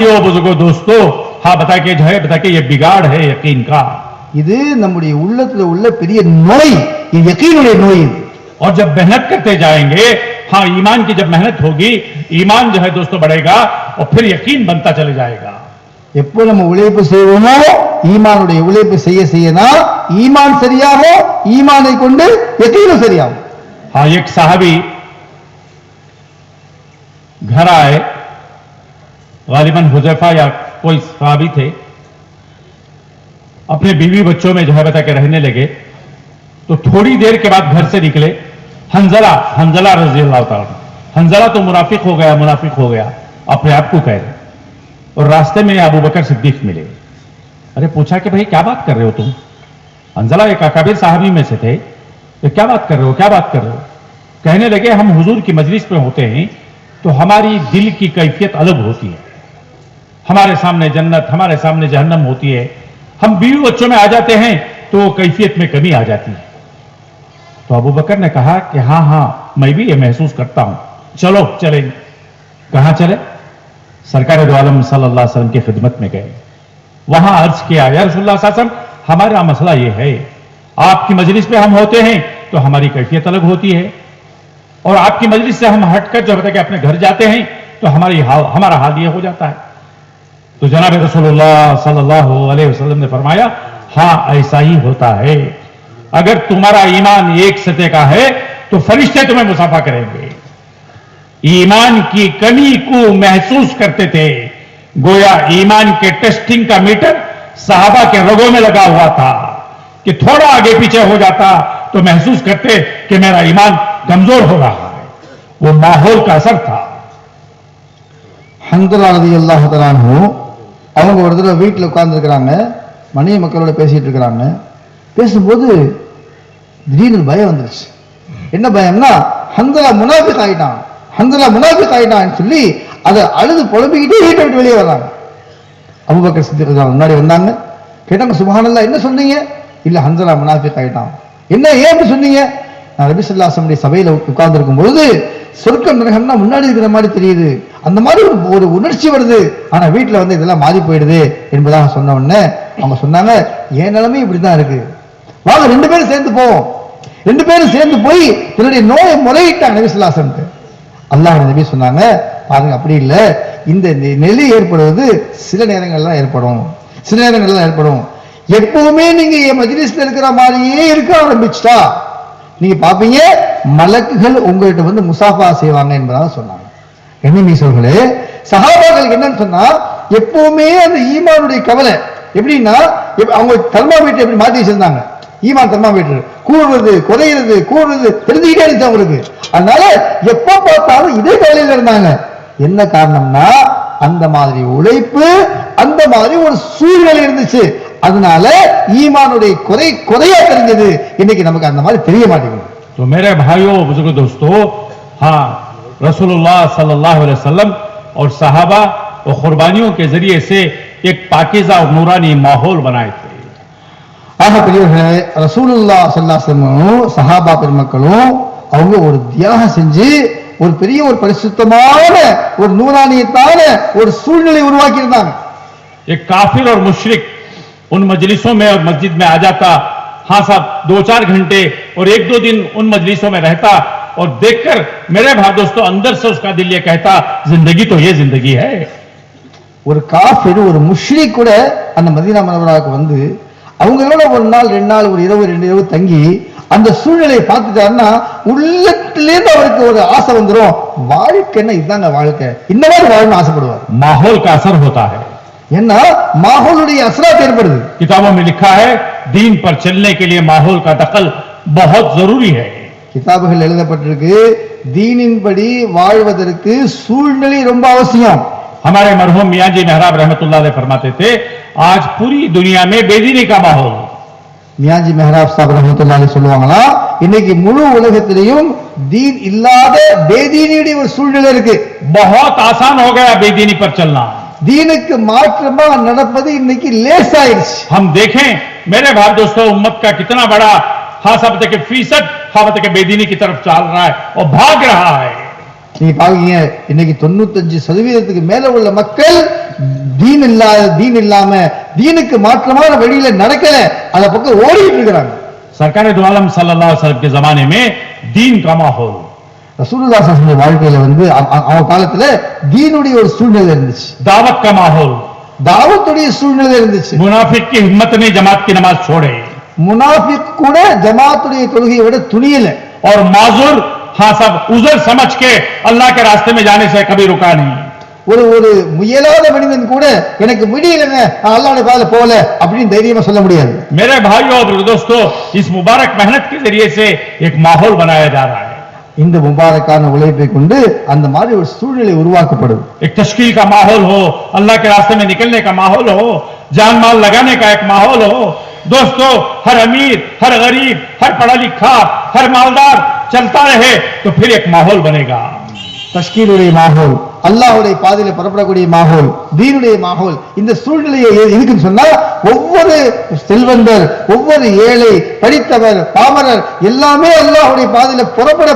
बुजुर्गों दोस्तों, हाँ बताके ये बिगाड़ है यकीन का। இது நம்முடைய உள்ளத்துல உள்ள பெரிய நோய், இது யகீனுடைய நோய்। और जब मेहनत करते जाएंगे, हाँ ईमान की जब मेहनत होगी, ईमान जो है दोस्तों बढ़ेगा और फिर यकीन बनता चले जाएगा। எப்போ நம்ம உழைப்பு செய்வோமோ ஈமானுடைய உழைப்பு செய்ய செய்யதான் ஈமான் சரியாகும், ஈமானை கொண்டு யகீனும் சரியாகும்। हाँ एक साहबी घर आए, गालिबन हुजैफा या कोई सहाबी थे, अपने बीवी बच्चों में जो है बता के रहने लगे। तो थोड़ी देर के बाद घर से निकले हंजला रजी अल्लाह ताला। हंजला तो मुनाफिक हो गया अपने आप को कह रहे। और रास्ते में अबू बकर सिद्दीक मिले। अरे पूछा कि भाई क्या बात कर रहे हो तुम? हंजला एक अकाबिर साहबी में से थे। ये क्या बात कर रहे हो? कहने लगे हम हुजूर की मजलिस पे होते हैं तो हमारी दिल की कैफियत अलग होती है। हमारे सामने जन्नत, हमारे सामने जहन्नम होती है। हम बीवी बच्चों में आ जाते हैं तो कैफियत में कमी आ जाती है। तो अबू बकर ने कहा कि हाँ मैं भी ये महसूस करता हूं, चलो चलेंगे। कहां चले? सरकार दो आलम सल्लल्लाहु अलैहि वसल्लम की खिदमत में गए। वहां अर्ज किया, या रसूलुल्लाह सल्लल्लाहु अलैहि वसल्लम, हमारा मसला ये है, आपकी मजलिस पे हम होते हैं तो हमारी कैफियत अलग होती है, और आपकी मजलिस से हम हटकर जो है कि अपने घर जाते हैं तो हमारा हाल ये हो जाता है। तो जनाब रसूलुल्लाह सल्लल्लाहु अलैहि वसल्लम ने फरमाया, हाँ ऐसा ही होता है। अगर तुम्हारा ईमान एक सतह का है तो फरिश्ते तुम्हें मुसाफा करेंगे। ईमान की कमी को महसूस करते थे, गोया ईमान के टेस्टिंग का मीटर सहाबा के रगों में लगा हुआ था कि थोड़ा आगे पीछे हो जाता तो महसूस करते कि मेरा ईमान कमजोर हो रहा है। वो माहौल का असर था। ஹன்சலா ரலியல்லாஹு தஆலா அன்ஹு அவங்க ஒரு தடவை வீட்டில் உட்கார்ந்துருக்கிறாங்க, மனைவி மக்களோட பேசிட்டு இருக்கிறாங்க। பேசும்போது திடீர்னு பயம் வந்துருச்சு। என்ன பயம்னா, ஹன்சலா முனாஃபிக் ஆயிட்டான் சொல்லி அதை அழுது புலம்பிக்கிட்டே வீட்டை விட்டு வெளியே வர்றாங்க। அபூபக்கர் சித்திக் முன்னாடி வந்தாங்க, கேட்டாங்க, சுப்ஹானல்லாஹ் என்ன சொன்னீங்க? இல்ல ஹன்சலா முனாஃபிக் ஆயிட்டான்। என்ன, ஏன் அப்படி சொன்னீங்க? நான் நபி ஸல்லல்லாஹு அலைஹி வஸல்லம் சபையில உட்கார்ந்திருக்கும் பொழுது சொர்க்கம் நரகம்னா முன்னாடி இருக்கிற மாதிரி தெரியுது, அந்த மாதிரி ஒரு உணர்ச்சி வருது, ஆனா வீட்டுல வந்து இதெல்லாம் மாறி போயிடுது என்பதாக சொன்ன உடனே அவங்க சொன்னாங்க, என் நிலைமை இப்படிதான் இருக்கு, வாங்க ரெண்டு பேரும் சேர்ந்து போவோம்। ரெண்டு பேரும் சேர்ந்து போய் தன்னுடைய நோயை முறையிட்டாங்க நபி ஸல்லல்லாஹு அலைஹி வஸல்லம்। அல்லாஹ் நபி சொன்னாங்க, பாருங்க அப்படி இல்ல, இந்த நிலை ஏற்படுவது சில நேரங்கள்லாம் ஏற்படும்। எப்பவுமே நீங்க மஜ்லிஸ்ல இருக்கிற மாதிரியே இருக்க ஆரம்பிச்சுட்டா நீங்க பாப்பீங்க மலக்குகள் உங்ககிட்ட வந்து முசாஃபா செய்வாங்க என்பதாக சொன்னாங்க। என்னீசர்களே, சஹாபாக்கள் என்னன்னு சொன்னா எப்பவுமே அந்த ஈமானுடைய கவலை எப்படின்னா, அவங்க தெர்மாமீட்டர் எப்படி மாத்தி வச்சிருந்தாங்க, ஈமான் தெர்மாமீட்டர் கூடுறது குறையிறது தெரிஞ்சுக்கிட்டே இருந்துச்சு அவங்களுக்கு। அதனால எப்ப பார்த்தாலும் இதே கவலையில இருந்தாங்க। என்ன காரணம்னா, அந்த மாதிரி உழைப்பு, அந்த மாதிரி ஒரு சூழ்நிலை இருந்துச்சு, அதனால ஈமானுடைய குறையா தெரிஞ்சது। இன்னைக்கு நமக்கு அந்த மாதிரி தெரிய மாட்டேங்குது। तो मेरे भाइयों बुजुर्ग दोस्तों, हाँ रसूलुल्लाह सल्लल्लाहु अलैहि वसल्लम और सहाबा और कुर्बानियों के जरिए से एक पाकीज़ा और नूरानी माहौल बनाए थे। ஆக பெரியவர்களே, ரசூலுல்லாஹ் ஸல்லல்லாஹு அலைஹி வஸல்லம் சஹாபா பெருமக்களும் அவங்க ஒரு தியாகம் செஞ்சு ஒரு பெரிய ஒரு பரிசுத்தமான ஒரு நூரானியத்தான ஒரு சூழ்நிலை உருவாக்கி இருந்தாங்க। एक काफिर और मुशरिक उन मजलिसों में और मस्जिद में आ जाता, हाँ साहब 2-4 घंटे और 1-2 दिन उन मजलिसों में रहता, और देखकर मेरे भाई दोस्तों अंदर से उसका दिल ये कहता, जिंदगी तो ये जिंदगी है। ஒரு காஃபிர் ஒரு முஷ்ரிக் கூட அந்த மதீனா முனவராவுக்கு வந்து அவங்களோட ஒரு நாள் 2 நாள் ஒரு இரவு 2 இரவு தங்கி அந்த சூழ்நிலையை பார்த்துட்டாருன்னா உள்ளத்திலேருந்து அவருக்கு ஒரு ஆசை வந்துடும், வாழ்க்கைன்னா இதுதாங்க வாழ்க்கை, இந்த மாதிரி வாழணும்னு ஆசைப்படுவார்। माहौल का असर होता है, ஏன்னா மாஹௌலுடைய அஸ்ராத் ஏற்படுது। किताबों में लिखा है, दीन पर चलने के लिए माहौल का दखल बहुत जरूरी है। கிதாபுகள் எழுதப்பட்டிருக்கு, தீனின்படி வாழ்வதற்கு சூழ்நிலை ரொம்ப அவசியம்। हमारे मरहूम मियां जी मेहराब रहमतुल्लाह अलैह फरमाते थे, आज पूरी दुनिया में बेदीनी का माहौल। மியாஜி மெஹராப் சாஹிப் ரஹ்மத்துல்லாஹி அலைஹி சொல்லுவாங்களா, இன்னைக்கு முழு உலகத்திலேயும் தீன் இல்லாத பேதீனியுடைய ஒரு சூழ்நிலை இருக்கு। बहुत आसान हो गया बेदीनी पर चलना, दीनुக்கு மாற்றமா நடப்பது இன்னைக்கு லேசாயிருச்சு। हम देखें मेरे भाई दोस्तों, उम्मत का कितना बड़ा हाँ सब के फीसद हाँ बेदीनी की तरफ चल रहा है और भाग रहा है। நீங்க பாக்கீங்க இன்னைக்கு 95% மேல உள்ள மக்கள் தீன் இல்லாம தீனுக்கு மாற்றமான வழியில நடக்கல, அத பக்கம் ஓடிட்டு இருக்கிறாங்க. सरकार दो आलम सल्लल्लाहु अलैहि वसल्लम के जमाने में दीन का माहौल, ரசூலுல்லாஹி ஸல்லல்லாஹு அலைஹி வாழ்க்கையில அவங்க காலத்துல தீனுடைய ஒரு சூழ்நிலை இருந்துச்சு, दावत का माहौल, தாவத்துடைய சூழ்நிலை இருந்துச்சு. मुनाफिक की हिम्मत ने जमात की नमाज छोड़े, முனாஃபிக் கூட ஜமாத்துடைய தொழுகையை விட துணியல. और माजूर हाँ सब उजर समझ के अल्लाह के रास्ते में जाने से कभी रुका नहीं. ஒரு முயலாத மனிதன் கூட எனக்கு முடியலங்க அல்லாஹ்வுடைய பாதையில போல அப்படின்னு தைரியமா சொல்ல முடியாது. मेरे भाइयों और दोस्तों, इस मुबारक मेहनत के जरिए से एक माहौल बनाया जा रहा है. இந்த முபாரக்கான உழைப்பை கொண்டு அந்த மாதிரி ஒரு சூழ்நிலை உருவாக்கப்படுது. एक तश्कील का माहौल हो, अल्लाह के रास्ते में निकलने का माहौल हो, जान माल लगाने का एक माहौल हो. दोस्तों, हर अमीर, हर गरीब, हर पढ़ा लिखा, हर मालदार चलता रहे तो फिर एक माहौल बनेगा. தஷ்கீலுடைய மாஹோல், அல்லாஹ்வுடைய பாதையில புறப்படக்கூடிய மாஹோல், தீனுடைய மாஹோல். இந்த சூழ்நிலையை எதுக்குன்னு சொன்னா, ஒவ்வொரு செல்வந்தர், ஒவ்வொரு ஏழை, படித்தவர், பாமரர் எல்லாமே அல்லாஹ்வுடைய பாதையில புறப்பட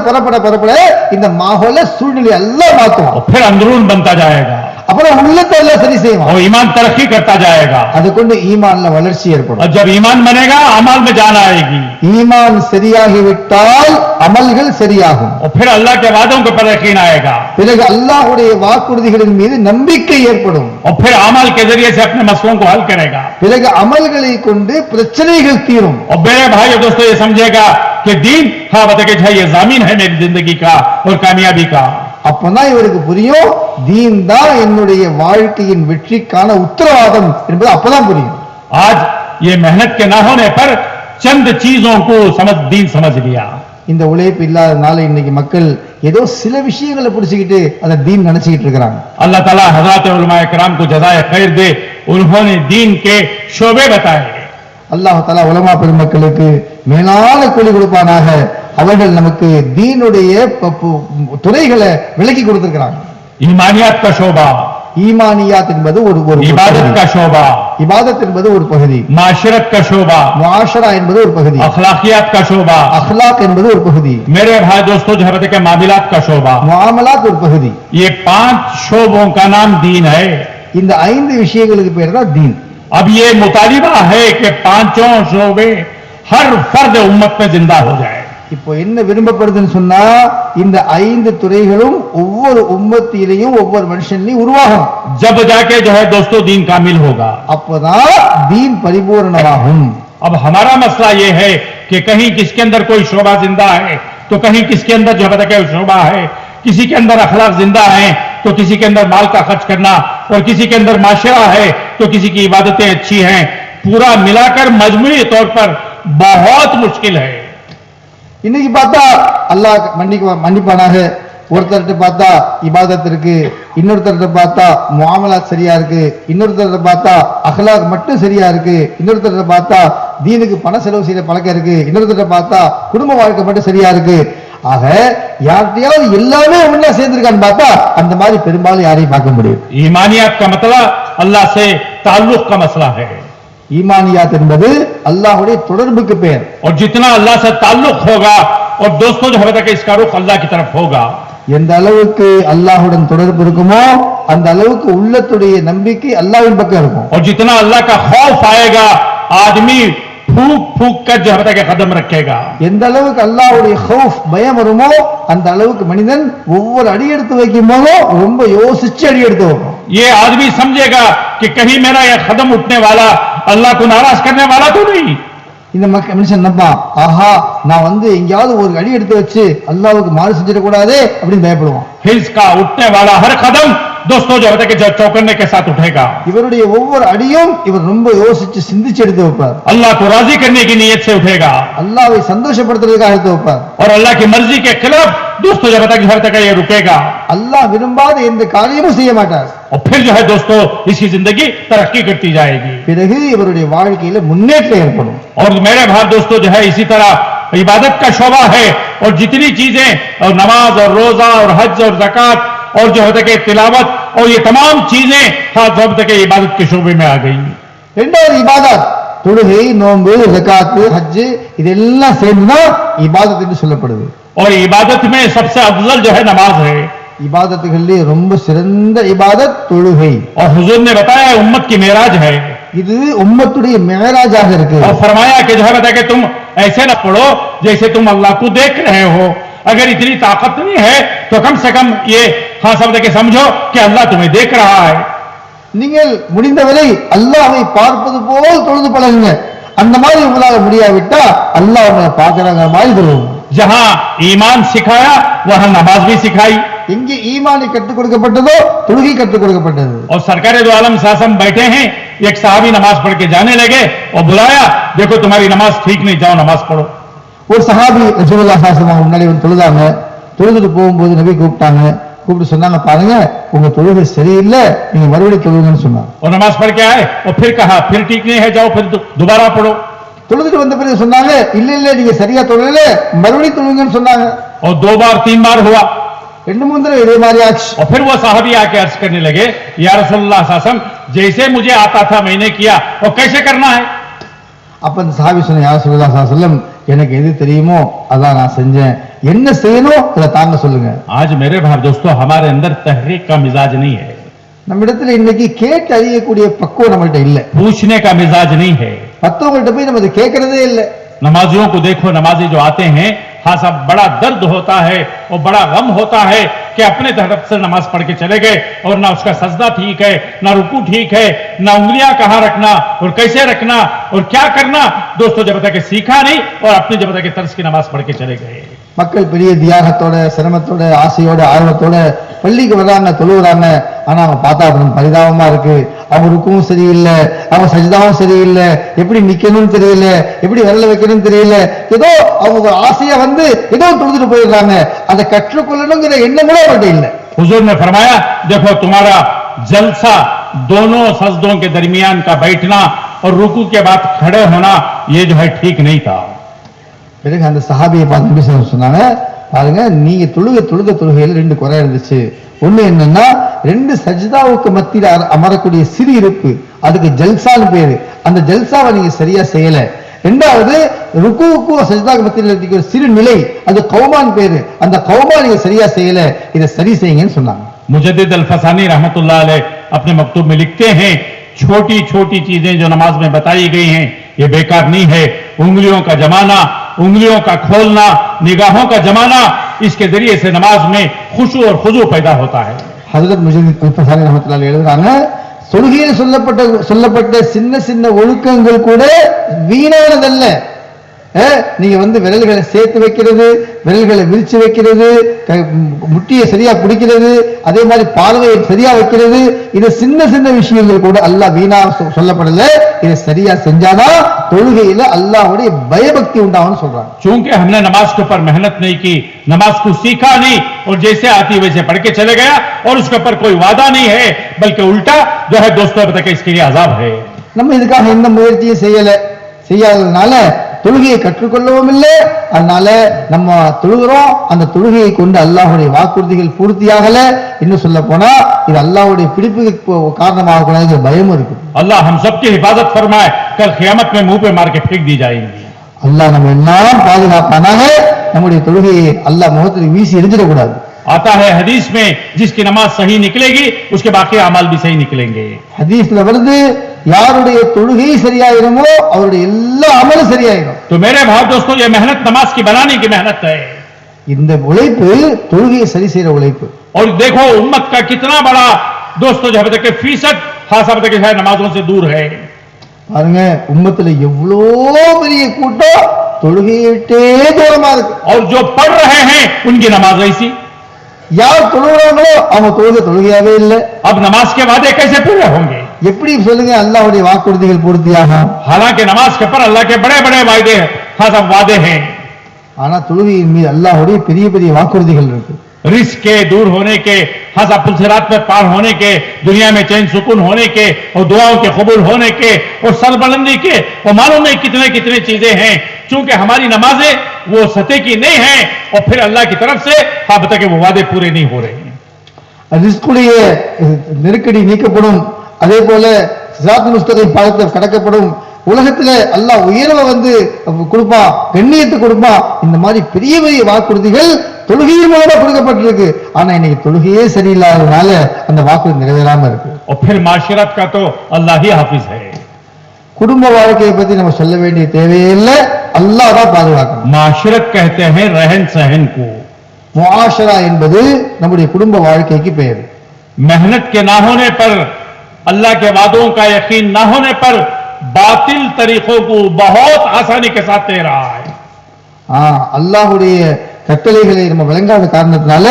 இந்த மாஹோல சூழ்நிலை எல்லாம் மாத்துவான். फिर अंदरून बनता जाएगा, அப்புறம் உள்ளத்தை எல்லாம் சரி செய்வான். और ईमान तरक्की करता जाएगा. அது கொண்டு ஈமான்ல வளர்ச்சி ஏற்படும். और जब ईमान बनेगा, अमल में जान आएगी, ஈமான் சரியாகிவிட்டால் அமல்கள் சரியாகும். और फिर अल्लाह के वादों के पर यकीन आएगा, பிறகு அல்லாஹ்வுடைய வாக்குறுதிகளின் மீது நம்பிக்கை ஏற்படும். और फिर अमल के जरिए से अपने मसलों को हल करेगा. பிறகு அமல்களை கொண்டு பிரச்சனைகள் தீரும். और मेरे भाई और दोस्तों, ये समझेगा कि दीन हाँ बताइए ये जामीन है मेरी जिंदगी का और कामयाबी का. அப்பதான் இவருக்கு புரியும், தீன் தான் என்னுடைய வாழ்க்கையின் வெற்றிக்கான உத்தரவாதம் என்பது அப்பதான் புரியும். आज ये मेहनत के ना होने पर चंद चीजों को दीन समझ लिया. இந்த உழைப்பு இல்லாதனால இன்னைக்கு மக்கள் ஏதோ சில விஷயங்களை பிடிச்சுக்கிட்டு அதை தீன் நினைச்சுக்கிட்டு இருக்கிறாங்க. अल्लाह ताला हज़रात उलमाए किराम को जज़ाए खैर दे, उन्होंने दीन के शोबे बताए. அல்லாஹ் தஆலா உலமா பெருமக்களுக்கு மேலான கூலி கொடுப்பானாக. அவர்கள் நமக்கு தீனுடைய துறைகளை விளக்கி கொடுத்திருக்கிறாங்க. ईमानियात का शोबा, ஈமானியாத் என்பது ஒரு इबादत का शोबा, இபாதத் என்பது ஒரு பகுதி, माशरत का शोबा, முஆஷரா என்பது ஒரு பகுதி, अखलाकियात का शोबा, அஹ்லாக் என்பது ஒரு பகுதி, मेरे भाई दोस्तों जो है मामिलात का शोबा. முஆமலாத் ஒரு பகுதி. ये 5 शोबों का नाम दीन है. இந்த 5 விஷயங்களுக்கு பேர் தான் தீன். अब ये मुतालिबा है कि 5 शोबे हर फर्द उम्मत में जिंदा हो जाए. இப்போ என்ன விரும்பப்படுதுன்னு சொன்னா, இந்த 5 துறைகளும் ஒவ்வொரு உம்மத்திலையும் ஒவ்வொரு மனுஷன்லையும் உருவாகும். जब जाके जो है दोस्तों दीन कामिल होगा, அப்பதான் தீன் பரிபூர்ணமாகும். अब हमारा मसला ये है कि कहीं किसके अंदर कोई शोबा जिंदा है तो कहीं किसके अंदर जो है शोबा है, किसी के अंदर अखलाक जिंदा है तो किसी के अंदर माल का खर्च करना, और किसी के अंदर माशरा है तो किसी की इबादतें अच्छी हैं. पूरा मिलाकर मजमूई तौर पर बहुत मुश्किल है. இன்னைக்கு பார்த்தா அல்லாஹ் மன்னிப்பானாக, ஒருத்தர்கிட்ட பார்த்தா இபாதத் இருக்கு, இன்னொருத்தர்கிட்ட பார்த்தா முஆமலாத் சரியா இருக்கு, இன்னொருத்தர்கிட்ட பார்த்தா அஹ்லாக் மட்டும் சரியா இருக்கு, இன்னொருத்தர்கிட்ட பார்த்தா தீனுக்கு பண செலவு செய்யற பழக்கம் இருக்கு, இன்னொருத்தர்கிட்ட பார்த்தா குடும்ப வாழ்க்கை மட்டும் சரியா இருக்கு. ஆக யார்கிட்டயாவது எல்லாமே ஒண்ணா சேர்ந்திருக்கான்னு பார்த்தா அந்த மாதிரி பெரும்பாலும் யாரையும் பார்க்க முடியும். ईमानियात का मतलब अल्लाह से ताल्लुक का मसला है. ஈமானியாத் என்பது அல்லாஹ்வுடைய தொடர்புக்கு பெயர். और जितना अल्लाह से ताल्लुक होगा, और दोस्तों जो है इसका रुख अल्लाह की तरफ होगा, எந்த அளவுக்கு அல்லாஹ்வுடன் தொடர்பு இருக்குமோ அந்த அளவுக்கு உள்ளத்துடைய நம்பிக்கை அல்லாஹ்வின் பக்கம் இருக்கும். और जितना अल्लाह का खौफ आएगा, आदमी फूक फूक कर जो है कदम रखेगा. எந்த அளவுக்கு அல்லாஹ்வுடைய खौफ பயம் வருமோ அந்த அளவுக்கு மனிதன் ஒவ்வொரு அடி எடுத்து வைக்கும் போதும் ரொம்ப யோசிச்சு அடி எடுத்து வைக்கும். ये आदमी समझेगा कि कहीं मेरा यह कदम उठने वाला अल्लाह को नाराज करने वाला तो नहीं. இந்த மனுஷன் நம்பான், ஆஹா நான் எங்கேயாவது ஒரு அடி எடுத்து வச்சு அல்லாஹ்வுக்கு மாறு செஞ்சிடக்கூடாதே அப்படின்னு பயப்படுவான். हिज का उठने वाला हर कदम दोस्तों जो है कि चौकन्ने के साथ उठेगा. இவருடைய ஒவ்வொரு அடியும் இவர் ரொம்ப யோசிச்சு சிந்திச்சு எடுத்து வைப்பார். अल्लाह को राजी करने की नीयत से उठेगा, அல்லாஹ்வை சந்தோஷப்படுத்துறதுக்காக எடுத்து வைப்பார். और अल्लाह की मर्जी के खिलाफ दोस्तों जो है कि ये रुकेगा. அல்லாஹ் விரும்பாத எந்த காரியமும் செய்ய மாட்டார். और फिर जो है दोस्तों इसकी जिंदगी तरक्की करती जाएगी. பிறகு இவருடைய வாழ்க்கையில मुन्नेற்றம் ஏற்படும். और मेरे भाई दोस्तों जो है इसी तरह इबादत का शोबा है, और जितनी चीजें और नमाज और रोजा और हज और ज़कात और जो है कि तिलावत और ये तमाम चीजें हाथ के इबादत के शोबे में आ गई. இரண்டாவது இபாதத், தொழுகை, நோன்பு, ஸகாத், ஹஜ் இதெல்லாம் சேர்ந்துதான் இபாதத் என்று சொல்லப்படுது. और इबादत में सबसे अफजल जो है नमाज है. இபாதத்துகளிலே ரொம்ப சிறந்த இபாதத் தொழுகை. और हुजूर ने बताया उम्मत की मेराज है இது உம்மத்துடைய மேராஜாக இருக்கு. और फरमाया कि जो है बताया कि तुम ऐसे न पढ़ो जैसे तुम अल्लाह को देख रहे हो. अगर इतनी ताकत नहीं है तो कम से कम ये हाँ शब्द के समझो कि अल्लाह तुम्हें देख रहा है. நீங்கள் முடிந்தவரை அல்லாஹ்வை பார்ப்பது போல் தொழுது பழகுங்க. அந்த மாதிரி உங்களால முடியாவிட்டா அல்லாஹ் உங்களை பார்க்கறாங்க மாதிரி தொழுவுங்க. जहां ईमान सिखाया वहां नमाज भी सिखाई. எங்கே ஈமானை கற்றுக் கொடுக்கப்பட்டதோ தொழுகை கற்றுக் கொடுக்கப்பட்டது. और सरकार दो आलम सासम बैठे हैं, एक साहबी नमाज पढ़ के जाने लगे और बुलाया, देखो तुम्हारी नमाज ठीक नहीं, जाओ नमाज पढ़ो. ஒரு சஹாபி ரசூலுல்லாஹி ஸல்லல்லாஹு அலைஹி வஸல்லம் முன்னாடி வந்து தொழுதாங்க. தொழுதுட்டு போகும்போது நபி கூப்பிட்டாங்க. கூப்பிட்டு சொன்னாங்க, பாருங்க உங்க தொழுகை சரியில்லை, நீங்க மறுபடியும் தொழுங்கன்னு சொன்னாங்க. और नमाज पढ़ के आए और फिर कहा फिर ठीक नहीं है, जाओ फिर दोबारा पढ़ो. தொழுதுட்டு வந்த பிறகு சொன்னாங்க, இல்ல இல்ல நீங்க சரியா தொழல, மறுபடியும் தொழுங்கன்னு சொன்னாங்க. और 2 बार 3 बार हुआ. 2-3 தடவை இதே மாதிரி ஆச்சு. और फिर वो साहबी आके अर्ज करने लगे, या रसूलुल्लाह सल्लल्लाहु अलैहि वसल्लम जैसे मुझे आता था मैंने किया और कैसे करना है. அப்ப அந்த சஹாபி சொன்ன, யா ரசூலுல்லாஹி ஸல்லல்லாஹு அலைஹி வஸல்லம் எனக்கு எது தெரியுமோ அதான் நான் செஞ்சேன், என்ன செய்யணும் அதை தாங்க சொல்லுங்க. आज मेरे भाई दोस्तों हमारे अंदर तहरीक का मिजाज नहीं है, நம்ம இடத்துல இன்னைக்கு கேட்டு அறியக்கூடிய பக்குவம் நம்மள்ட்ட இல்ல. पूछने का मिजाज नहीं है. மத்தவங்கள்ட்ட போய் நம்ம அதை கேட்கறதே இல்ல. नमाजियों को देखो, नमाजी जो आते हैं, हाँ साहब बड़ा दर्द होता है और बड़ा गम होता है कि अपने तरफ से नमाज पढ़ के चले गए और ना उसका सजदा ठीक है, ना रुकू ठीक है, ना उंगलियां कहां रखना और कैसे रखना और क्या करना. दोस्तों जब तक सीखा नहीं और अपने जब तक तर्ज की नमाज पढ़ के चले गए. மக்கள் பெரிய தியாகத்தோட சிரமத்தோட ஆசையோட ஆர்வத்தோட பள்ளிக்கு வர்றாங்க, தொழுகிறாங்க. ஆனா அவங்க பார்த்தா அப்புறம் பரிதாபமா இருக்கு. அவங்க ருக்குவும் சரியில்லை, அவங்க சஜிதாவும் சரியில்லை, எப்படி நிக்கணும்னு தெரியல, எப்படி விரல வைக்கணும்னு தெரியல. ஏதோ அவங்க ஆசையா வந்து ஏதோ தொழுதுட்டு போயிடுறாங்க. அதை கற்றுக்கொள்ளணுங்கிற எண்ணம் கூட அவர்கிட்ட இல்லை. हुजूर ने फरमाया, देखो तुम्हारा जलसा दोनों सजदों के दरमियान का बैठना और रुकू के बाद खड़े होना ये जो है ठीक नहीं था. பிறகு அந்த சஹாபியை பார்த்து நபி ஸல்லல்லாஹு அலைஹி வஸல்லம் சொன்னாங்க, பாருங்க நீங்க தொழுகையில 2 குறை இருந்துச்சு. ஒண்ணு என்னன்னா 2 சஜ்தாவுக்கு மத்தியில அமரக்கூடிய சிறு இருப்பு, அதுக்கு ஜல்சான்னு பேரு. அந்த ஜல்சாவை நீங்க சரியா செய்யல. இரண்டாவது ருக்குவுக்கு சஜ்தாவுக்கு மத்தியில இருக்கிற சிறு நிலை, அது கௌமான் பேரு. அந்த கௌமா நீங்க சரியா செய்யல, இதை சரி செய்யுங்கன்னு சொன்னாங்க. मुजद्दिद अल-फसानी रहमतुल्लाह अलैह अपने मकतूब में लिखते हैं, छोटी छोटी चीजें जो नमाज में बताई गई हैं ये बेकार नहीं है. उंगलियों का जमाना, उंगलियों का खोलना, निगाहों का जमाना, इसके जरिए से नमाज में खुशू और खुजू पैदा होता है. ஹஜ்ரத் முஜद्दिद அல்-ஃபசானி ரஹ்மத்துல்லாஹி அலைஹி எழுதுறாங்க, தொழுகையில் சொல்லப்பட்ட சின்ன சின்ன ஒழுக்கங்கள் கூட வீணானதல்ல. நீங்க வந்து விரல்களை சேர்த்து வைக்கிறது, விரல்களை விரிச்சு வைக்கிறது, முட்டியை சரியா பிடிக்கிறது, அதே மாதிரி பார்வையை சரியா வைக்கிறது, இது சின்ன சின்ன விஷயங்கள் கூட அல்லாஹ் வீணா சொல்லப்படல. இதை சரியா செஞ்சாதான் தொழுகையில அல்லாஹ்வுடைய பயபக்தி உண்டாகும்னு சொல்றாங்க. चूंकि हमने नमाज के ऊपर मेहनत नहीं की, नमाज को सीखा नहीं और जैसे आती वैसे पढ़ के चले गया और उसके ऊपर कोई वादा नहीं है, बल्कि उल्टा जो है दोस्तों बताके इसके लिए अजाब है. நம்ம இதுக்காக எந்த முயற்சியும் செய்யாததுனால தொழுகையை கற்றுக்கொள்ளவும் இல்லை. அதனால நம்ம தொழுகிறோம், அந்த தொழுகையை கொண்டு அல்லாஹ்வுடைய வாக்குறுதிகள் பூர்த்தியாகல. இன்னும் சொல்ல போனா இது அல்லாஹ்வுடைய பிடிப்புக்கு காரணமாக கூடாது பயம் இருக்கு. अल्लाह हम सबकी हिफाजत फरमाए, कल क़यामत में मुंह पे मार के फेंक दी जाएंगी. அல்லாஹ் நம்ம எல்லாம் பாதுகாப்பானாக. நம்முடைய தொழுகையை அல்லாஹ் முகத்தில் வீசி எரிஞ்சிடக்கூடாது. आता है हदीस में जिसकी नमाज सही निकलेगी उसके बाकी अमाल भी सही निकलेंगे. ஹதீஸ்ல வருது, யாருடைய தொழுகை சரியாயிருமோ அவருடைய எல்லா அமலும் சரியாயிரும். तो मेरे भाई दोस्तों ये मेहनत नमाज की बनाने की मेहनत है. இந்த உழைப்பு தொழுகையை சரி செய்யற உழைப்பு. और देखो उम्मत का कितना बड़ा दोस्तों जो है फीसद खासा नमाजों से दूर है. பாருங்க உம்மத்துல எவ்வளோ பெரிய கூட்டம் தொழுகையை விட்டே தூரமா இருக்கு. और जो पढ़ रहे हैं उनकी नमाज ऐसी. யார் தொழுகிறாங்களோ அவங்க தொழுகையாவே இல்லை. अब नमाज के वादे कैसे पूरे होंगे? எப்படி சொல்லுங்க அல்லாஹ்வுடைய வாக்குறுதிகள் பூர்த்தியாகும்? हालांकि नमाज के पर अल्लाह के बड़े बड़े वादे खासा वादे हैं, ஆனா தொழுகையின் மீது அல்லாஹ்வுடைய பெரிய பெரிய வாக்குறுதிகள் இருக்கு. रिस्क के दूर होने के, खासा पुलसिरात में पार होने के, दुनिया में चैन सुकून होने के और दुआओं के कबूल होने के और सरबलंदी के और मालूम नहीं कितने कितने चीजें हैं. चूंकि हमारी नमाजें वो सतह की नहीं है और फिर अल्लाह की तरफ से आप बताइए वो वादे पूरे नहीं हो रहे हैं. ரிஸ்குடைய நெருக்கடி நீக்கப்படும், அதே போல சிராத் முஸ்தகீம் பாதத்தை கடக்கப்படும், உலகத்துல அல்லாஹ் உயர்வை வந்து கொடுப்பான், கண்ணியத்தை கொடுப்பான். இந்த மாதிரி பெரிய பெரிய வாக்குறுதிகள் தொழுகையின் மூலமா கொடுக்கப்பட்டிருக்கு. ஆனா இன்னைக்கு தொழுகையே சரியில்லாததுனால அந்த வாக்கு நிறைவேறாம இருக்கு. और फिर माशरत का तो अल्लाह ही हाफिज है. குடும்ப வாழ்க்கையை பத்தி நம்ம சொல்ல வேண்டிய தேவையே இல்லை, அல்லாஹ் தான் பாதுகாக்கணும். माशरत कहते हैं रहन सहन को. முஆஷரா என்பது நம்முடைய குடும்ப வாழ்க்கைக்கு பெயர். मेहनत के ना होने पर, अल्लाह के वादों का यकीन ना होने पर बातिल तरीकों को बहुत आसानी के साथ दे रहा है. அல்லாஹ்வுடைய கட்டளைகளை நம்ம விளங்காத காரணத்தினால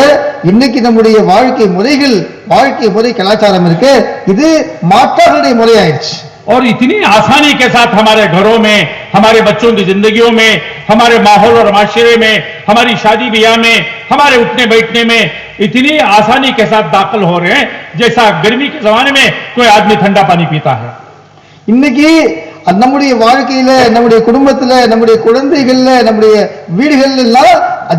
இன்னைக்கு நம்முடைய வாழ்க்கை முறைகள், வாழ்க்கை முறை கலாச்சாரம் இருக்கு, இது மாற்றார்களுடைய முறை ஆயிடுச்சு. और इतनी आसानी के साथ हमारे घरों में, हमारे बच्चों की जिंदगियों में, हमारे माहौल और माशरे में, हमारी शादी ब्याह में, हमारे उठने बैठने में इतनी आसानी के साथ दाखिल हो रहे हैं जैसा गर्मी के जमाने में कोई आदमी ठंडा पानी पीता है. இன்னைக்கு நம்முடைய வாழ்க்கையில, நம்முடைய குடும்பத்துல, நம்முடைய குழந்தைகள்ல, நம்முடைய வீடுகள்ல எல்லாம்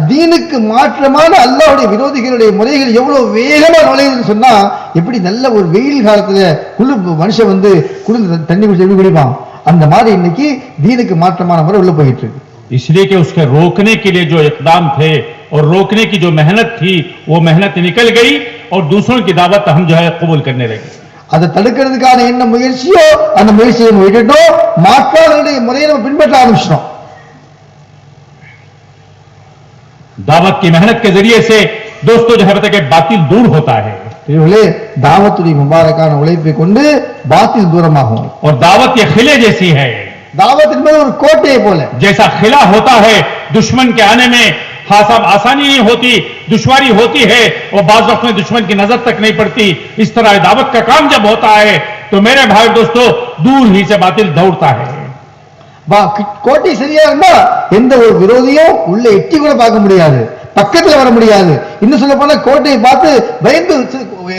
தீனுக்கு மாற்றமான அல்லாஹ்வுடைய விரோதிகளுடைய முறைகள் எவ்வளவு வேகமா நுழையுதுன்னு சொன்னா, எப்படி நல்ல ஒரு வெயில் காலத்துல குளிர் மனுஷன் வந்து குளிர் தண்ணி குடிச்சு எப்படி குடிப்பான், அந்த மாதிரி இன்னைக்கு தீனுக்கு மாற்றமான முறை உள்ள போயிட்டு இருக்கு. इसलिए कि उसके रोकने के लिए जो इकदाम थे और रोकने की जो मेहनत थी वो मेहनत निकल गई और दूसरों की दावत हम जो है कबूल करने लगे. அதை தடுக்கிறதுக்கான என்ன முயற்சியோ அந்த முயற்சியை நம்ம விட்டுட்டோம், மாற்றார்களுடைய முறையை நம்ம பின்பற்ற ஆரம்பிச்சிட்டோம். दावत की मेहनत के जरिए से दोस्तों जो है बताए कि बातिल दूर होता है. இவர்களே தாவத்துடைய முபாரக்கான உழைப்பை கொண்டு பாத்தில் தூரமாகும். और दावत ये खिले जैसी है. दावत என்பது ஒரு கோட்டையை போல. जैसा खिला होता है दुश्मन के आने में हाँ साहब आसानी नहीं होती, दुश्वारी होती है और बाज वक्त में दुश्मन की नजर तक नहीं पड़ती. इस तरह दावत का काम जब होता है तो मेरे भाई दोस्तों दूर ही से बातिल दौड़ता है. கோட்டை சரியா இருந்தா எந்த ஒரு விரோதியும் உள்ள எட்டி கூட பார்க்க முடியாது, பக்கத்துல வர முடியாது. இன்னும் சொல்ல போனா கோட்டையை பார்த்து பயந்து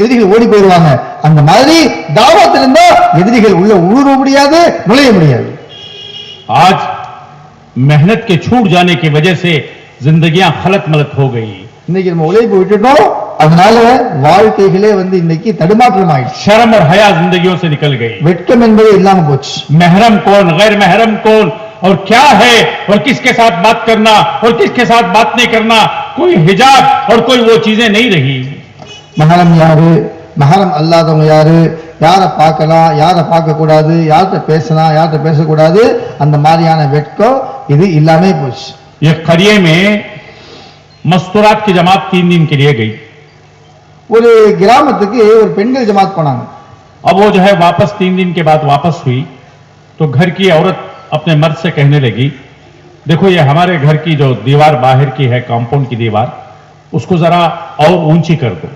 எதிரிகள் ஓடி போயிடுவாங்க. அந்த மாதிரி தாவத் இருந்தா எதிரிகள் உள்ள ஊடுருவ முடியாது, நுழைய முடியாது. आज मेहनत के छूट जाने की वजह से जिंदगियां खलत मलत हो गई. இன்னைக்கு நம்ம உழைப்பு விட்டுட்டோம், அதனால வாழ்க்கைகளே வந்து இன்னைக்கு தடுமாற்றம் ஆயிடுச்சு. शर्म और हया जिंदगियों से निकल गई. வெட்கம் என்பது இல்லாம போச்சு. महरम कौन, गैर महरम कौन और क्या है और किसके साथ बात करना और किसके साथ बात नहीं करना, कोई हिजाब और कोई वो चीजें नहीं रही. மஹரம் யாரு, மஹரம் அல்லாதவங்க யாரு, யாரை பார்க்கலாம், யாரை பார்க்க கூடாது, யார்கிட்ட பேசலாம், யார்கிட்ட பேசக்கூடாது, அந்த மாதிரியான வெட்கம் இது இல்லாமே போச்சு. ये करिए में मस्तूरात की जमात 3 दिन के लिए गई. ஒரு கிராமத்துக்கு ஒரு பெண்கள் ஜமாத் போனாங்க. अब वो जो है वापस 3 दिन के बाद वापस हुई तो घर की औरत अपने मर्द से कहने लगी, देखो ये हमारे घर की जो दीवार बाहर की है, कंपाउंड की दीवार, उसको जरा और ऊंची कर दो.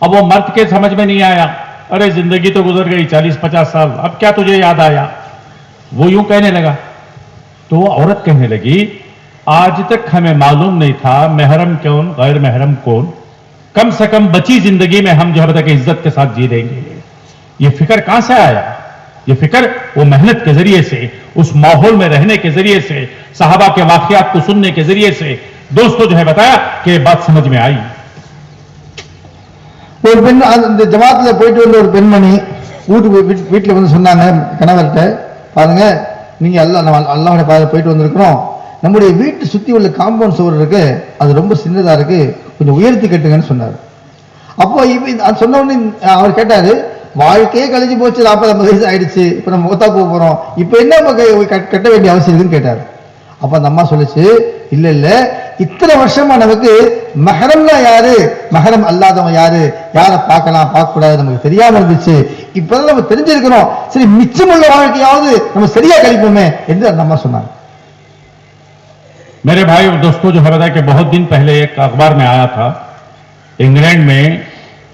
अब वो मर्द के समझ में नहीं आया, अरे जिंदगी तो गुजर गई 40-50 साल, अब क्या तुझे याद आया. वो यूं कहने लगा. तो वो औरत कहने लगी, आज तक हमें मालूम नहीं था महरम कौन, गैर महरम कौन. कम से कम बची जिंदगी में हम जो है बताए इज्जत के साथ जी लेंगे. ये फिक्र कहां से आया? ये फिक्र वो मेहनत के जरिए से, उस माहौल में रहने के जरिए से, साहबा के वाकयात को सुनने के जरिए से दोस्तों जो है बताया कि ये बात समझ में आई. ஒரு பெண் அந்த ஜமாத்துல போயிட்டு வந்த ஒரு பெண்மணி வீட்டுல வந்து சொன்னாங்க கணவர்கிட்ட, பாருங்க நீங்க அல்லாஹ்வுடைய பாதையில போயிட்டு வந்திருக்கிறோம், நம்முடைய வீட்டு சுத்தி உள்ள காம்பவுண்ட் சுவர் இருக்கு, அது ரொம்ப சின்னதா இருக்கு, கொஞ்சம் உயர்த்தி கட்டுங்கன்னு சொன்னாரு. அப்போ சொன்ன உடனே அவர் கேட்டாரு, வாழ்க்கையே கழிஞ்சு போச்சு, 40-50 வயசு ஆயிடுச்சு, இப்ப நம்ம முகத்தா போறோம், இப்ப என்ன கட்ட வேண்டிய அவசியம் இருக்குன்னு கேட்டாரு. அப்ப அந்த அம்மா சொல்லுச்சு, இல்ல இல்ல இத்தனை வருஷமா நமக்கு மஹரம்னா யாரு, மஹரம் அல்லாதவங்க யாரு, யாரை பார்க்கலாம் பார்க்க கூடாது நமக்கு தெரியாம இருந்துச்சு, இப்பதான் நம்ம தெரிஞ்சிருக்கிறோம், சரி மிச்சமுள்ள வாழ்க்கையாவது நம்ம சரியா கழிப்போமே என்று அந்த அம்மா சொன்னாங்க. मेरे भाई और दोस्तों जो है बताया कि बहुत दिन पहले एक अखबार में आया था, इंग्लैंड में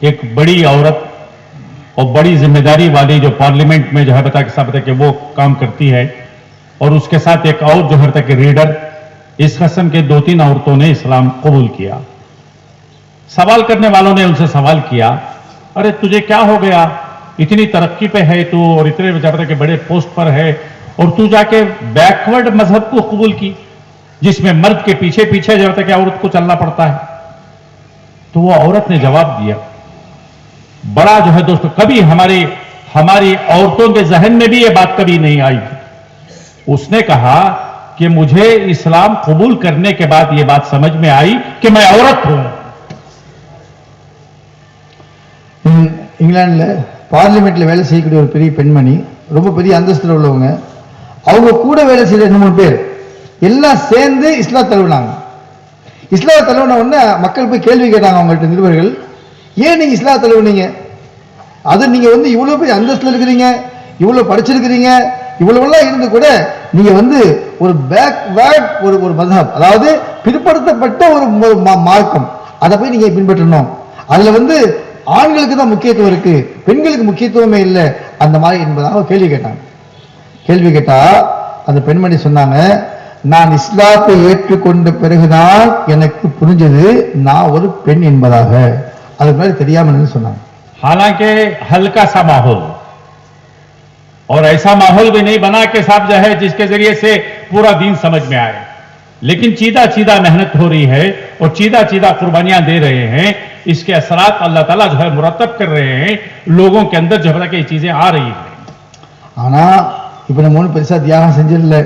एक बड़ी औरत और बड़ी जिम्मेदारी वाली जो पार्लियामेंट में जो है बताया कि वो काम करती है और उसके साथ एक और जो है बताया कि रीडर, इस किस्म के 2-3 औरतों ने इस्लाम कबूल किया. सवाल करने वालों ने उनसे सवाल किया, अरे तुझे क्या हो गया, इतनी तरक्की पे है तू और इतने बताया कि बड़े पोस्ट पर है और तू जाके बैकवर्ड मजहब को कबूल की जिसमें मर्द के पीछे पीछे जो है कि औरत को चलना पड़ता है. तो वो औरत ने जवाब दिया, बड़ा जो है दोस्तों कभी हमारी औरतों के जहन में भी ये बात कभी नहीं आई थी. उसने कहा कि मुझे इस्लाम कबूल करने के बाद यह बात समझ में आई कि मैं औरत हूं। இங்கிலாந்துல பார்லிமெண்ட்ல வேலை செய்யக்கூடிய ஒரு பெரிய பெண்மணி, ரொம்ப பெரிய அந்தஸ்துல உள்ளவங்க, அவங்க கூட வேலை செய்யற 2-3 பேர் எல்லாம் சேர்ந்து இஸ்லாம் தழுவினாங்க. இஸ்லாம் தழுவின உடனே மக்கள் போய் கேள்வி கேட்டாங்க அவங்கள்ட்ட, நிருபர்கள், ஏன் நீங்க இஸ்லாம் தழுவினீங்க? அது நீங்க இவ்வளவு பெரிய அந்தஸ்துல இருக்கிறீங்க, இவ்வளவு படிச்சிருக்கிறீங்க, இவ்வளவெல்லாம் இருந்து கூட நீங்க ஒரு பேக்வேர்ட் ஒரு மذஹப், அதாவது பிற்படுத்தப்பட்ட ஒரு மார்க்கம், அதை போய் நீங்க பின்பற்றணும். அதுல ஆண்களுக்கு தான் முக்கியத்துவம் இருக்கு, பெண்களுக்கு முக்கியத்துவமே இல்லை அந்த மாதிரி என்பதாக கேள்வி கேட்டாங்க. கேள்வி கேட்டா அந்த பெண்மணி சொன்னாங்க, நான் இஸ்லாத்தை ஏற்றுக்கொண்ட பிறகுதான் எனக்கு புரிஞ்சது நான் ஒரு பெண் என்பதாக. அதுக்கு முன்னாடி தெரியாம சொன்னாங்க. हालांकि हल्का सा माहौल और ऐसा माहौल भी नहीं बना के साहब जो है जिसके जरिए से पूरा दीन समझ में आए, लेकिन चीदा चीदा मेहनत हो रही है और चीदा चीदा कुर्बानियां दे रहे हैं। इसके असरात अल्लाह ताला जो है मुरतब कर रहे हैं, लोगों के अंदर जो है कि ये चीजें आ रही हैं। ஆனா இப்ப நம்ம ஒன்றும் பெருசா தியாகம் செஞ்சிடல,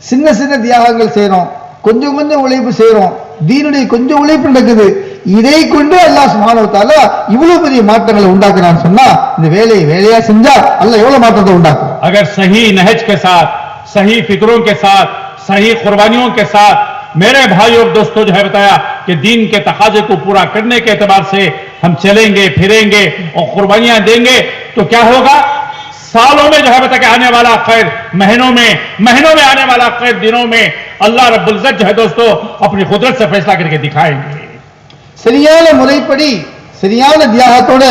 சின்ன சின்ன தியாகங்கள் செய்யறோம், கொஞ்சம் கொஞ்சம் உழைப்பு செய்யறோம், தீனுடைய கொஞ்சம் உழைப்பு நடக்குது. இதை கொண்டு அல்லாஹ் சுப்ஹானஹு வ தஆலா இவ்வளவு பெரிய மாற்றங்களை உண்டாக்குறான்னு சொன்னா, இந்த வேலையா செஞ்சா அல்லாஹ் எவ்வளவு மாற்றத்தை உண்டாக்கும். अगर सही नहज के साथ, सही फिक्रों के साथ, सही कुर्बानियों के साथ मेरे भाई और दोस्तों जो है बताया कि दीन के तकाजे को पूरा करने के एतबार से हम चलेंगे फिरेंगे और कुर्बानियां देंगे तो क्या होगा? सालों में जो है बताया आने वाला खैर, महीनों में आने वाला खैर, दिनों में अल्लाह रब्बुल इज्जत जो है दोस्तों अपनी कुदरत से फैसला करके दिखाएंगे। சரியான முறைப்படி சரியான தியாகத்தோட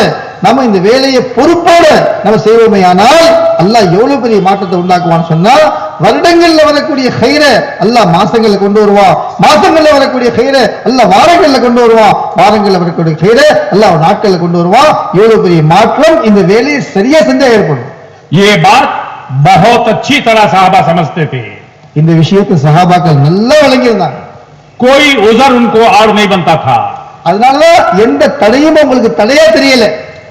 நம்ம இந்த வேலையை பொறுப்போட நம்ம செய்வோமே ஆனால் அல்லாஹ் எவ்வளவு பெரிய மாற்றத்தை உண்டாக்குவான்னு சொன்னா, வருடங்கள்ல வரக்கூடிய கைரை அல்லாஹ் மாசங்கள்ல கொண்டு வருவான், மாசங்கள்ல வரக்கூடிய கைரை அல்லாஹ் வாரங்கள்ல கொண்டு வருவான், வாரங்கள்ல வரக்கூடிய கைரை அல்லாஹ் நாட்கள்ல கொண்டு வருவான். எவ்வளவு பெரிய மாற்றம் இந்த வேலையை சரியா செஞ்சா ஏற்படும். ये बात बहुत अच्छी तरह साहबा समझते थे। இந்த விஷயத்தை சஹாபாக்கள் நல்லா விளங்கியிருந்தாங்க. कोई उजर उनको और नहीं बनता था, அதனால எந்த தடையும் அவங்களுக்கு தடையா தெரியல.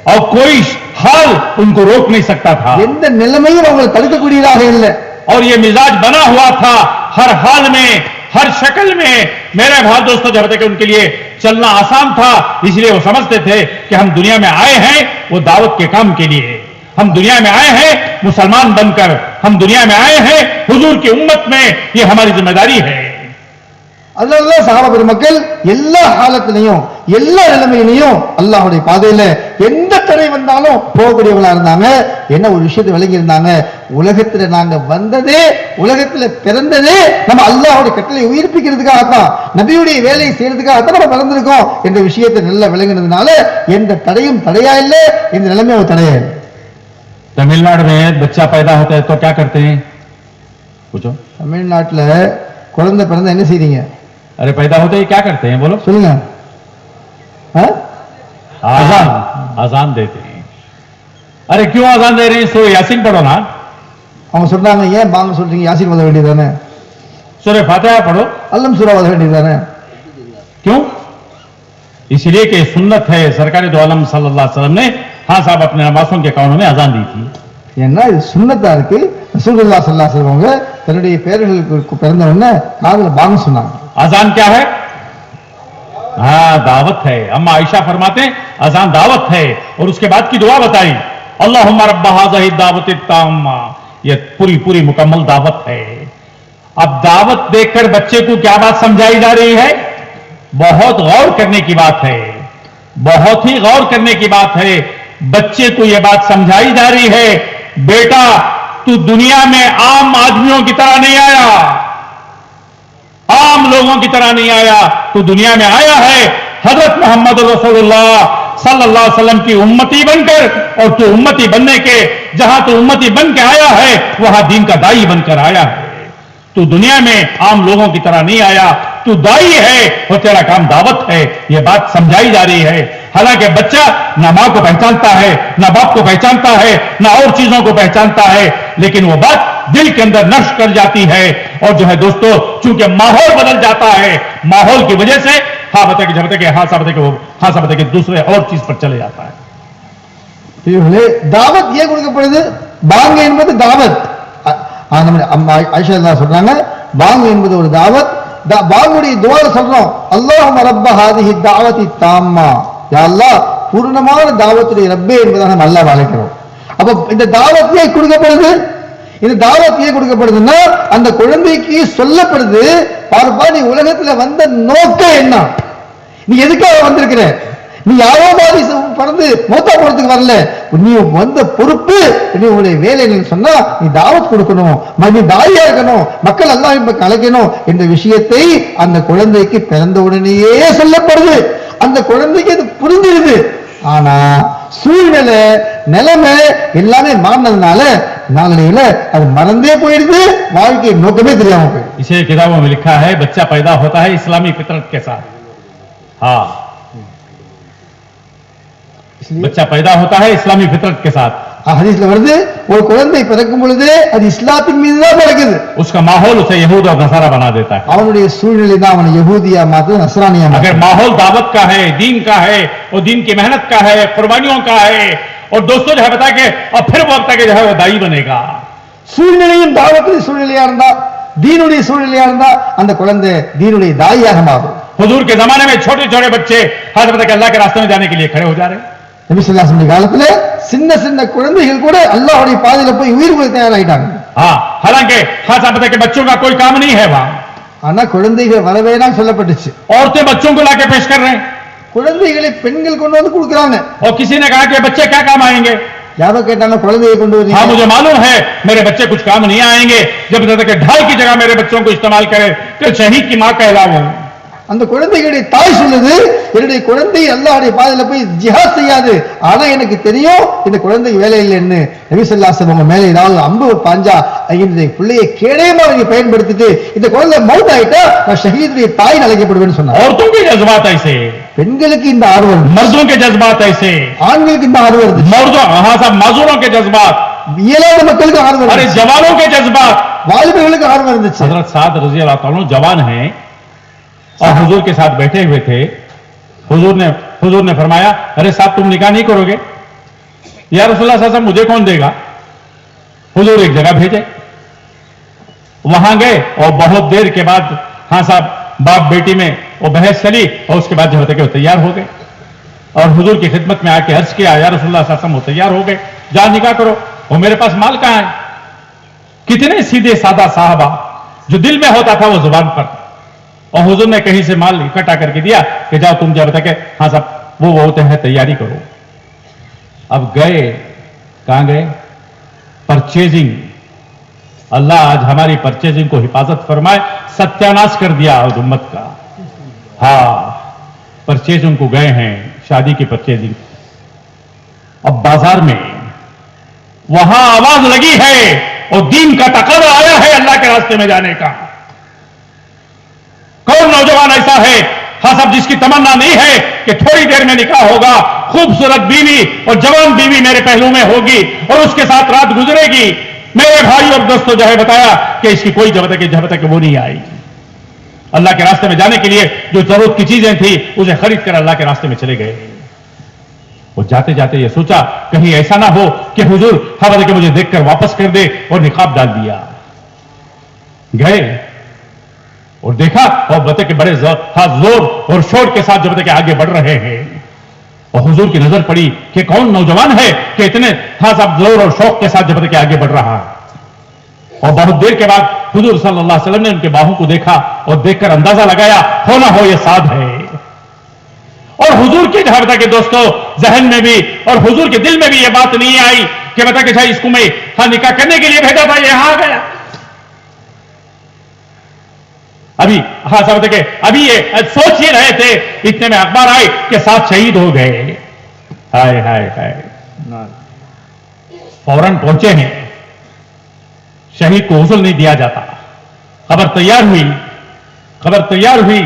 और कोई हाल उनको रोक नहीं सकता था, எந்த நிலைமையும் அவங்களை தடுக்கக்கூடியதாக இல்லை. और ये मिजाज बना हुआ था हर हाल में, हर शक्ल में। मेरे भाई दोस्तों जो होते कि उनके लिए चलना आसान था, इसलिए वो समझते थे कि हम दुनिया में आए हैं वो दावत के काम के लिए, हम दुनिया में आए हैं मुसलमान बनकर, हम दुनिया में आए हैं हुजूर की उम्मत में, ये हमारी जिम्मेदारी है। அதனாலதான் சஹாபா பெருமக்கள் எல்லா காலத்திலையும் எல்லா நிலைமையிலையும் அல்லாஹ்வுடைய பாதையில எந்த தடை வந்தாலும் போகக்கூடியவங்களா இருந்தாங்க. என்ன ஒரு விஷயத்தை விளங்கி இருந்தாங்க, உலகத்துல நாங்க வந்ததே, உலகத்துல பிறந்ததே நம்ம அல்லாஹ்வுடைய கட்டளை உயிர்ப்பிக்கிறதுக்காகத்தான், நபியுடைய வேலையை செய்யறதுக்காகத்தான் நம்ம பிறந்திருக்கோம் என்ற விஷயத்தை நல்லா விளங்கினதுனால எந்த தடையும் தடையா இல்லை, இந்த நிலைமை ஒரு தடையா இல்லை. तमिलनाडु में बच्चा पैदा होता है तो क्या करते हैं? पूछो। தமிழ்நாட்டுல குழந்தை பிறந்தா என்ன செய்றீங்க? अरे पैदा होते ही क्या करते हैं बोलो? சொல்லுங்க. अजान, अजान देते हैं। अरे क्यों अजान दे रहे हैं? सो यासीन पढ़ो ना। அவங்க சொல்றாங்க, ஏன் பாங்க சொல்றீங்க, யாசின் ஓத வேண்டியதானே, सूरह फातिहा पढ़ो। அல்லம் சூரா ஓத வேண்டியதானே. क्यों? इसलिए कि सुन्नत है, सरकार दो आलम सल्लल्लाहु अलैहि वसल्लम ने हाँ साहब अपने नमाजों के कानों में अजान दी थी। ஏன்னா இது சுன்னத்தா இருக்கு. ரசூலுல்லாஹ் ஸல்லல்லாஹு அலைஹி வஸல்லம் தன்னுடைய பேர்களுக்கு பிறந்த உடனே காதுல பாங்க சொன்னாங்க. अजान क्या है? हाँ दावत है। अम्मा आयशा फरमाते हैं अजान दावत है, और उसके बाद की दुआ बताई, अल्लाहुम्मा रब्बा हाज़िही दावत ताम्मा, ये पूरी पूरी मुकम्मल दावत है। अब दावत देखकर बच्चे को क्या बात समझाई जा रही है? बहुत गौर करने की बात है, बहुत ही गौर करने की बात है। बच्चे को यह बात समझाई जा रही है, बेटा तू दुनिया में आम आदमियों की तरह नहीं आया, आम लोगों की तरह नहीं आया, तू दुनिया में आया है हजरत मोहम्मद रसूलुल्लाह सल्लल्लाहु अलैहि वसल्लम की उम्मती बनकर, और तू उम्मती बनने के, जहां तू उम्मती बन के आया है वहां दीन का दाई बनकर आया है। तू दुनिया में आम लोगों की तरह नहीं आया, तू दाई है और तेरा काम दावत है। यह बात समझाई जा रही है। हालांकि बच्चा ना मां को पहचानता है, ना बाप को पहचानता है, ना और चीजों को पहचानता है, लेकिन वो बात दिल के अंदर नक्श कर जाती है। और जो है दोस्तों, चूंकि माहौल बदल जाता है, माहौल की वजह से हाँ बता के जब तक हाँ सा बता के वो हाँ सा बता के दूसरे और चीज पर चले जाता है। தாவத் ஏன் கொடுக்கப்படுது? பாங்க என்பது தாவத். நம்ம அம்மா ஆயிஷா சொல்றாங்க, பாங்கு என்பது ஒரு தாவத். பாங்குடைய துஆல சொல்றோம், அல்லாஹும்ம ரப்ப ஹாதிஹி தாவத்தி தாம்மா, யா அல்லாஹ் பூர்ணமான தாவத்துடைய ரப்பே என்பதாக நம்ம அல்லாஹ் அழைக்கிறோம். அப்ப இந்த தாவத் ஏன் கொடுக்கப்படுது? இந்த தாவத் ஏன் கொடுக்கப்படுதுன்னா அந்த குழந்தைக்கு சொல்லப்படுது, பாருப்பா நீ உலகத்துல வந்த நோக்கம் என்ன, நீ எதுக்காக வந்திருக்கிற, நீ யாரோ மாதிரி பிறந்து மூத்தா போறதுக்கு வரல, நீ வந்த பொறுப்பு, நீ உன்னுடைய வேலை சொன்னா நீ தாவத் கொடுக்கணும், நீ தாயா இருக்கணும், மக்கள் அல்லாஹ் கலைக்கணும் என்ற விஷயத்தை அந்த குழந்தைக்கு பிறந்த உடனேயே சொல்லப்படுது. அந்த குழந்தைக்கு அது புரிஞ்சிருது. ஆனா சூழ்நிலை நிலைமை எல்லாமே மாறினதுனால நாளையில அது மறந்தே போயிடுது, வாழ்க்கை நோக்கமே தெரியாம போயிடுது. इसे किताबों में लिखा है बच्चा पैदा होता है इस्लामी फितरत के साथ। हाँ, बच्चा पैदा होता है इस्लामी फितरत के साथ। ஹதீஸ்ல வருது, ஒரு குழந்தை பிறக்கும் பொழுது அது இஸ்லாத்தின் மீது தான் பிறக்குது. उसका माहौल उसे यहूद और नसारा बना देता है। அவனுடைய சூழ்நிலை தான் அவனை யहूदिया மாத்துது, நஸ்ரானியா अगर மாத்துது. माहौल दावत का है, दीन का है, और दीन की मेहनत का है, कुर्बानियों का है, और दोस्तों जो है बता के और फिर वो अब तक जो है वो दाई बनेगा। சூழ்நிலையும் தாவத்துடைய சூழ்நிலையா இருந்தா, தீனுடைய சூழ்நிலையா இருந்தா அந்த குழந்தை தீனுடைய தாயாக மாறும். हुजूर के जमाने में छोटे छोटे बच्चे हजरत अल्लाह के रास्ते में जाने के लिए खड़े हो जा रहे हैं। நபி ஸல்லல்லாஹு அலைஹி காலத்துல சின்ன சின்ன குழந்தைகள் கூட அல்லாஹ்வுடைய பாதையில போய் உயிர் கொடுக்க தயாராயிட்டாங்க. हाँ, हालांकि खास आपदा के बच्चों का कोई काम नहीं है वहां, ஆனா குழந்தைகள் வரவேதான் சொல்லப்பட்டுச்சு. औरतें बच्चों को लाके पेश कर रहे हैं, குழந்தைகளை பெண்கள் கொண்டு வந்து கொடுக்குறாங்க. और किसी ने कहा कि बच्चे क्या काम आएंगे। யாரோ கேட்டாங்க குழந்தையை கொண்டு வந்து, हाँ मुझे मालूम है मेरे बच्चे कुछ काम नहीं आएंगे, जब तक ढाल की जगह मेरे बच्चों को इस्तेमाल करे फिर शहीद की मां कहलाऊं। அந்த குழந்தைகளுடைய தாய் சொல்லுது, என்னுடைய குழந்தை அல்லாஹ்வுடைய பாதையில போய் ஜிஹாத் செய்யாது, ஆனா எனக்கு தெரியும் இந்த குழந்தைக்கு வேலை இல்லைன்னு. நபி ஸல்லல்லாஹு அலைஹி வஸல்லம் மேலே ஏதாவது அம்பு பாஞ்சா இந்த பிள்ளையை கேடயமா நீங்க பயன்படுத்திட்டு இந்த குழந்தை மௌத் ஆயிட்டா நான் ஷஹீதுடைய தாய் அழைக்கப்படுவேன்னு சொன்னார். औरतों के जज्बात ऐसे, பெண்களுக்கு இந்த ஆர்வம், मर्दों के जज्बात ऐसे, ஆண்களுக்கு இந்த ஆர்வம் இருக்கு, मर्दों हाँ साहब मजदूरों के जज्बात, இயலாத மக்களுக்கு ஆர்வம் अरे இருந்துச்சு, जवानों के जज्बात। வாலிபர்களுக்கு ஆர்வம் இருந்துச்சு. हजरत साद रजी अल्लाह तआला अन्हु जवान हैं और हुजूर के साथ बैठे हुए थे। हुजूर ने फरमाया, अरे साहब तुम निकाह नहीं करोगे? या रसूलुल्लाह सल्लल्लाहु अलैहि वसल्लम मुझे कौन देगा? हुजूर एक जगह भेजे, वहां गए और बहुत देर के बाद हाँ साहब बाप बेटी में वो बहस चली और उसके बाद जो होते कि वो तैयार हो गए और हुजूर की खिदमत में आके अर्ज किया, या रसूलुल्लाह सल्लल्लाहु अलैहि वसल्लम वो तैयार हो गए, जा निकाह करो, वो मेरे पास माल कहां है। कितने सीधे सादा साहबा, जो दिल में होता था वो जुबान पर, और हुजूर ने कहीं से माल इकट्ठा करके दिया कि जाओ तुम जब तक हाँ साहब वो होते हैं तैयारी करो। अब गए, कहां गए? परचेजिंग। अल्लाह आज हमारी परचेजिंग को हिफाजत फरमाए, सत्यानाश कर दिया उस उम्मत का। हाँ, परचेजिंग को गए हैं, शादी की परचेजिंग। अब बाजार में वहां आवाज लगी है और दीन का तकाजा आया है अल्लाह के रास्ते में जाने का। कौन नौजवान ऐसा है हाँ साहब जिसकी तमन्ना नहीं है कि थोड़ी देर में निकाह होगा, खूबसूरत बीवी और जवान बीवी मेरे पहलू में होगी और उसके साथ रात गुजरेगी। मेरे भाई और दोस्तों जो है बताया कि इसकी कोई जब तक वो नहीं आई। अल्लाह के रास्ते में जाने के लिए जो जरूरत की चीजें थी उसे खरीद कर अल्लाह के रास्ते में चले गए। वो जाते जाते ये सोचा कहीं ऐसा ना हो कि हुजूर हवा के मुझे देखकर वापस कर दे और निकाब डाल दिया। गए और देखा और बता के बड़े जोर और शोर के साथ जब तक आगे बढ़ रहे हैं और हुजूर की नजर पड़ी कि कौन नौजवान है कि इतने हाँ साहब जोर और शौक के साथ जब तक आगे बढ़ रहा है। और बहुत देर के बाद हुजूर सल्लल्लाहु अलैहि वसल्लम ने उनके बाहों को देखा और देखकर अंदाजा लगाया हो ना हो ये साद है। और हुजूर के जहां बता के दोस्तों जहन में भी और हुजूर के दिल में भी ये बात नहीं आई कि बता के भाई इसको मैं हाँ निकाह करने के लिए भेजा था, ये यहां आ गया। अभी हाँ सब देखे अभी ये सोच ही रहे थे, इतने में अखबार आए कि 7 शहीद हो गए। हाय हाय हाय, फौरन पहुंचे हैं, शहीद को हुस्ल नहीं दिया जाता। खबर तैयार हुई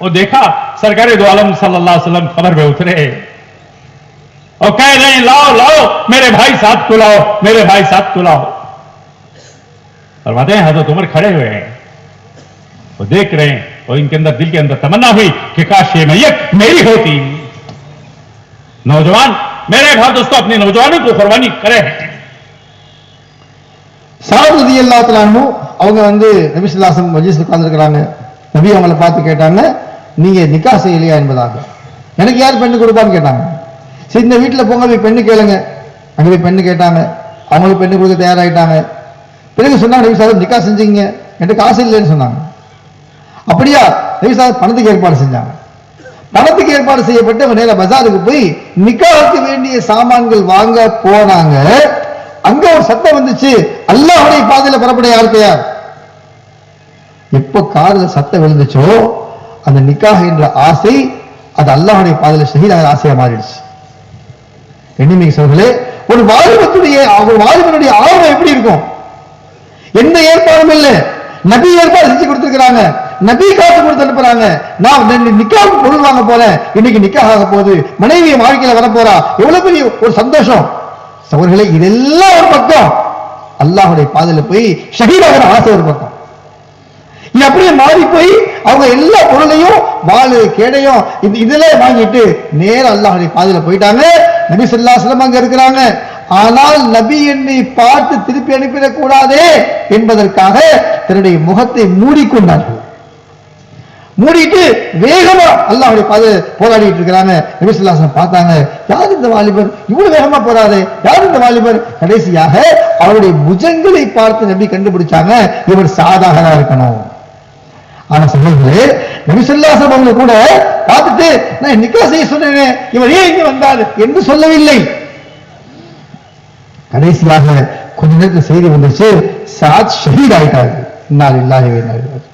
और देखा सरकार दो आलम सल्लल्लाहु अलैहि वसल्लम खबर में उतरे और कह रहे हैं लाओ लाओ मेरे भाई साथ को लाओ, मेरे भाई साथ को लाओ। फरमाते हैं हजरत उमर खड़े हुए हैं, वो देख रहे हैं और इनके अंदर दिल के अंदर तमन्ना हुई कि काश ये मैयत मेरी होती। नौजवान मेरे भाई दोस्तों अपनी नौजवानों को कुर्बानी करे। साद रज़ियल्लाहु तआला अन्हु அவங்க வந்து நபி ஸல்லல்லாஹு அலைஹி வஸல்லம் மஜ்லிஸ்ல உட்கார்ந்திருக்காங்க. நபி அவங்கள பார்த்து கேட்டாங்க, நீங்க நிக்கா செய்யலையா என்பதாக. எனக்கு யார் பெண்ணு கொடுப்பான்னு கேட்டாங்க. சரி, இந்த வீட்டுல போங்க போய் பெண்ணு கேளுங்க. அங்க போய் பெண்ணு கேட்டாங்க. அவங்களுக்கு பெண்ணு கொடுக்க தயாராயிட்டாங்க. பிறகு சொன்னாங்க, நபி ஸல்லல்லாஹு நிக்கா செஞ்சீங்க, எனக்கு காசு இல்லைன்னு சொன்னாங்க. அப்படியா? நபி ஸல்லல்லாஹு பணத்துக்கு ஏற்பாடு செஞ்சாங்க. பணத்துக்கு ஏற்பாடு செய்யப்பட்டு அவங்க நேரா பஜாருக்கு போய் நிக்காவுக்கு வேண்டிய சாமான்கள் வாங்க போனாங்க. அங்க ஒரு சத்தம் வந்துச்சு, அல்லாஹ்வுடைய பாதையில புறப்பட யார் தயார்? எப்ப காதுல சத்தம் விழுந்துச்சோ அந்த நிக்காஹ் என்ற ஆசை அது அல்லாஹ்வுடைய பாதையில ஷஹீதாக ஆசையா மாறிடுச்சு. எண்ணிமிகு சகோதரர்களே, ஒரு வாலிபனுடைய ஆர்வம் எப்படி இருக்கும்? எந்த ஏற்பாடும் இல்லை, நபி ஏற்பாடு செஞ்சு கொடுத்திருக்கிறாங்க, நபி காசு கொடுத்து அனுப்புறாங்க. நான் நிக்காவுக்கு பொருள் வாங்க போறேன், இன்னைக்கு நிக்காஹ் ஆக போகுது, மனைவியை வாழ்க்கையில வர போறா, எவ்வளவு பெரிய ஒரு சந்தோஷம். சகோதரர்களே, இதெல்லாம் ஒரு பக்கம், அல்லாஹ்வுடைய பாதையில போய் ஷஹீதாகிற ஆசை ஒரு பக்கம். இது அப்படியே மாறி போய் அவங்க எல்லா பொருளையும் வாளு கேடையும் இதெல்லாம் வாங்கிட்டு நேர அல்லாஹ்வுடைய பாதையில போயிட்டாங்க. நபி ஸல்லல்லாஹு அலைஹி வஸல்லம் அங்க இருக்கிறாங்க. ஆனால் நபி என்னை பார்த்து திருப்பி அனுப்பிடக் கூடாதே என்பதற்காக தன்னுடைய முகத்தை மூடிக்கொண்டார்கள். மூடிட்டு வேகமா அல்லாஹ்வுடைய பாதையில போராடிட்டு இருக்கிறாங்க. நபி ஸல்லல்லாஹு அலைஹி வஸல்லம் பார்த்தாங்க, யார் இந்த வாலிபர், இவ்வளவு வேகமா போறாரு, யார் இந்த வாலிபர்? கடைசியாக அவருடைய புஜங்களை பார்த்து நபி கண்டுபிடிச்சாங்க, இவர் சாதாரணா இருக்கணும். ஆனா சகோதரர்களே, நபி ஸல்லல்லாஹு அலைஹி வஸல்லம் அவங்க கூட பார்த்துட்டு, நான் நிக்கா செய்ய சொன்னேனே, இவர் ஏன் இங்க வந்தார் என்று சொல்லவில்லை. கடைசியாக கொஞ்ச நேரத்தில் செய்தி வந்துச்சு, சாத் ஷஹீத் ஆயிட்டாரு. இன்னா லில்லாஹி வ இன்னா இலைஹி ராஜிஊன்.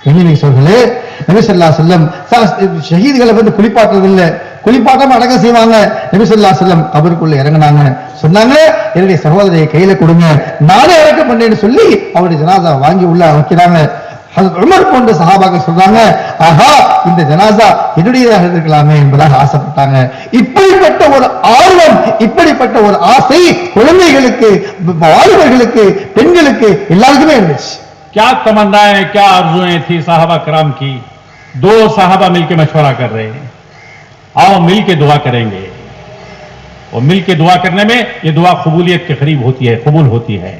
எண்ணிமிகு சகோதரர்களே, நபி ஸல்லல்லாஹு அலைஹி வஸல்லம் ஷஹீதுகளை வந்து குளிப்பாட்டுறது இல்லை, குளிப்பாட்டாம அடக்கம் செய்வாங்க. நபி ஸல்லல்லாஹு அலைஹி வஸல்லம் கபருக்குள்ள இறங்கினாங்க. சொன்னாங்க, என்னுடைய சகோதரியை கையில கொடுங்க, நானே அடக்கம் பண்ணேன்னு சொல்லி அவருடைய ஜனாசா வாங்கி உள்ள வைக்கிறாங்க. ஹஜ்ரத் உமர் போன்ற சஹாபாக்கள் சொல்றாங்க, ஆஹா, இந்த ஜனாசா என்னுடையதாக இருக்கலாமே என்பதாக ஆசைப்பட்டாங்க. இப்படிப்பட்ட ஒரு ஆர்வம், இப்படிப்பட்ட ஒரு ஆசை குழந்தைகளுக்கு, வாலிபர்களுக்கு, பெண்களுக்கு எல்லாருக்குமே இருந்துச்சு. क्या तमन्नाएं, क्या आरज़ुएं थी साहबा कराम की। दो साहबा मिलके मशवरा कर रहे हैं, आओ मिलके दुआ करेंगे। और मिलके दुआ करने में ये दुआ कबूलियत के करीब होती है, कबूल होती है।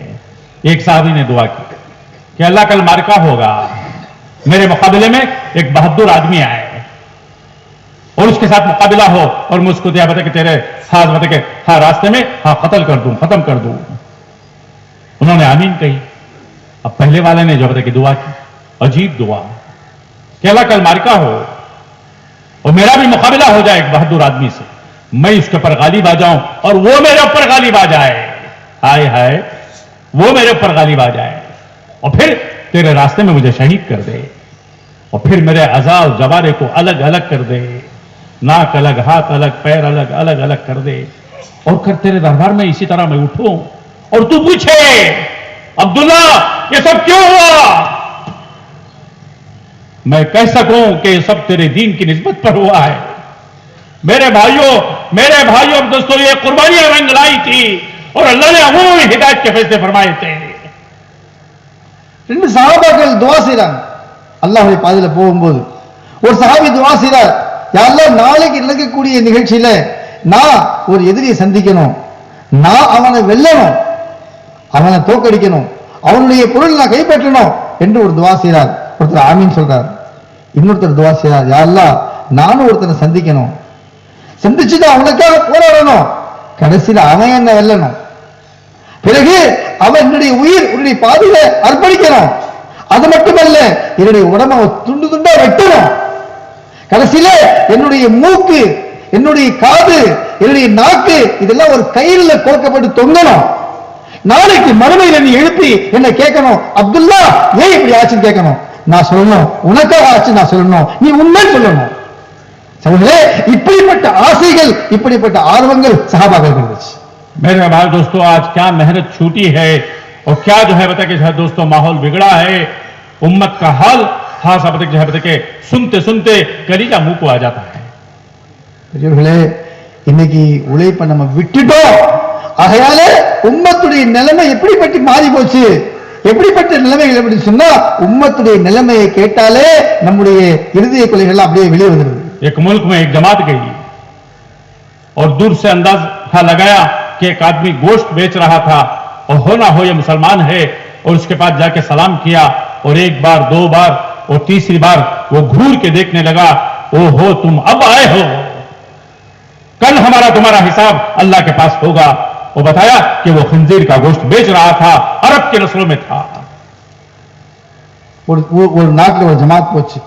एक साहबी ने दुआ की कि अल्लाह कल मार्का होगा, मेरे मुकाबले में एक बहादुर आदमी आए और उसके साथ मुकाबला हो और मैं उसको दिया बता कि तेरे हाथ बता के हाँ रास्ते में हाँ कत्ल कर दूं, खत्म कर दूं। उन्होंने आमीन कही। अब पहले वाले ने जो बता कि दुआ की, अजीब दुआ कि अल्लाह कल मार्का हो और मेरा भी मुकाबला हो जाए एक बहादुर आदमी से, मैं उसके ऊपर गालिब आ जाऊं और वो मेरे ऊपर गालिब आ जाए, हाय हाय, वो मेरे ऊपर गालिब आ जाए और फिर तेरे रास्ते में मुझे शहीद कर दे और फिर मेरे अज़ा और जवारे को अलग अलग कर दे, नाक अलग, हाथ अलग, पैर अलग, अलग अलग कर दे और कर तेरे दरबार में इसी तरह मैं उठूं और तू पूछे, अब्दुल्ला ये सब क्यों हुआ? मैं कह सकूं कि ये सब तेरे दीन की निस्बत पर हुआ है। मेरे भाइयों दोस्तों, ये कुर्बानियां रंग लाई थी और अल्लाह ने अमूमी हिदायत के फैसले फरमाए थे। ரெண்டு சஹாபாக்கள் துஆ செய்றாங்க. அல்லாஹ்வுடைய பாதையில போகும்போது ஒரு சஹாபி துஆ செய்றார், யா அல்லாஹ், நாளைக்கு நடக்கக்கூடிய நிகழ்ச்சியில நான் ஒரு எதிரியை சந்திக்கணும், நான் அவனை வெல்லணும், அவனை தோக்கடிக்கணும், அவனுடைய பொருள் நான் கைப்பற்றணும் என்று ஒரு துஆ செய்றார். ஒருத்தர் ஆமீன் சொல்றார். இன்னொருத்தர் துஆ செய்றார், யா அல்லாஹ், நானும் ஒருத்தனை சந்திக்கணும், சந்திச்சுட்டு அவனுக்காக போராடணும், கடைசியில் அவன் என்ன வெல்லணும், பிறகு அவன் என்னுடைய உயிர் உன்னுடைய பாதையில அர்ப்பணிக்கணும், அது மட்டுமல்ல என்னுடைய உடம்பை துண்டு துண்டா வெட்டணும், கடைசியில என்னுடைய மூக்கு, என்னுடைய காது, என்னுடைய நாக்கு இதெல்லாம் ஒரு கயிறுல கோர்க்கப்பட்டு தொங்கணும், நாளைக்கு மறுமையில நீ எழுப்பி என்ன கேட்கணும், அப்துல்லா ஏன் இப்படி ஆச்சுன்னு கேட்கணும், நான் சொல்லணும் உனக்காக ஆச்சு, நான் சொல்லணும், நீ உண்மை சொல்லணும். சகோதரர்களே, இப்படிப்பட்ட ஆசைகள், இப்படிப்பட்ட ஆர்வங்கள் சஹாபாக்கள் இருந்துச்சு. मेरे भाई दोस्तों, आज क्या मेहनत छूटी है और क्या जो है बता के दोस्तों माहौल बिगड़ा है, उम्मत का हाल खास बता के सुनते सुनते कलीजा मुंह को आ जाता है। பெரியவர்களே, இன்னைக்கு உழைப்பை நம்ம விட்டுட்டோம், ஆகையால உம்மத்துடைய நிலைமை எப்படிப்பட்டு மாறி போச்சு, எப்படிப்பட்ட நிலைமைகள் எப்படி சொன்னா உம்மத்துடைய நிலைமையை கேட்டாலே நம்முடைய இருதய கொலைகள் அப்படியே வெளியே வந்துடுது. एक मुल्क में एक जमात गई और दूर से अंदाजा लगाया कि एक आदमी गोश्त बेच रहा था और हो ना हो ये मुसलमान है और उसके पास जाके सलाम किया और एक बार, दो बार और तीसरी बार वो घूर के देखने लगा, ओ हो तुम अब आए हो, कल हमारा तुम्हारा हिसाब अल्लाह के पास होगा। वो बताया कि वो खंजीर का गोश्त बेच रहा था, अरब के नस्लों में था। ஒரு நாட்டில் ஒரு ஜமாத் போச்சு.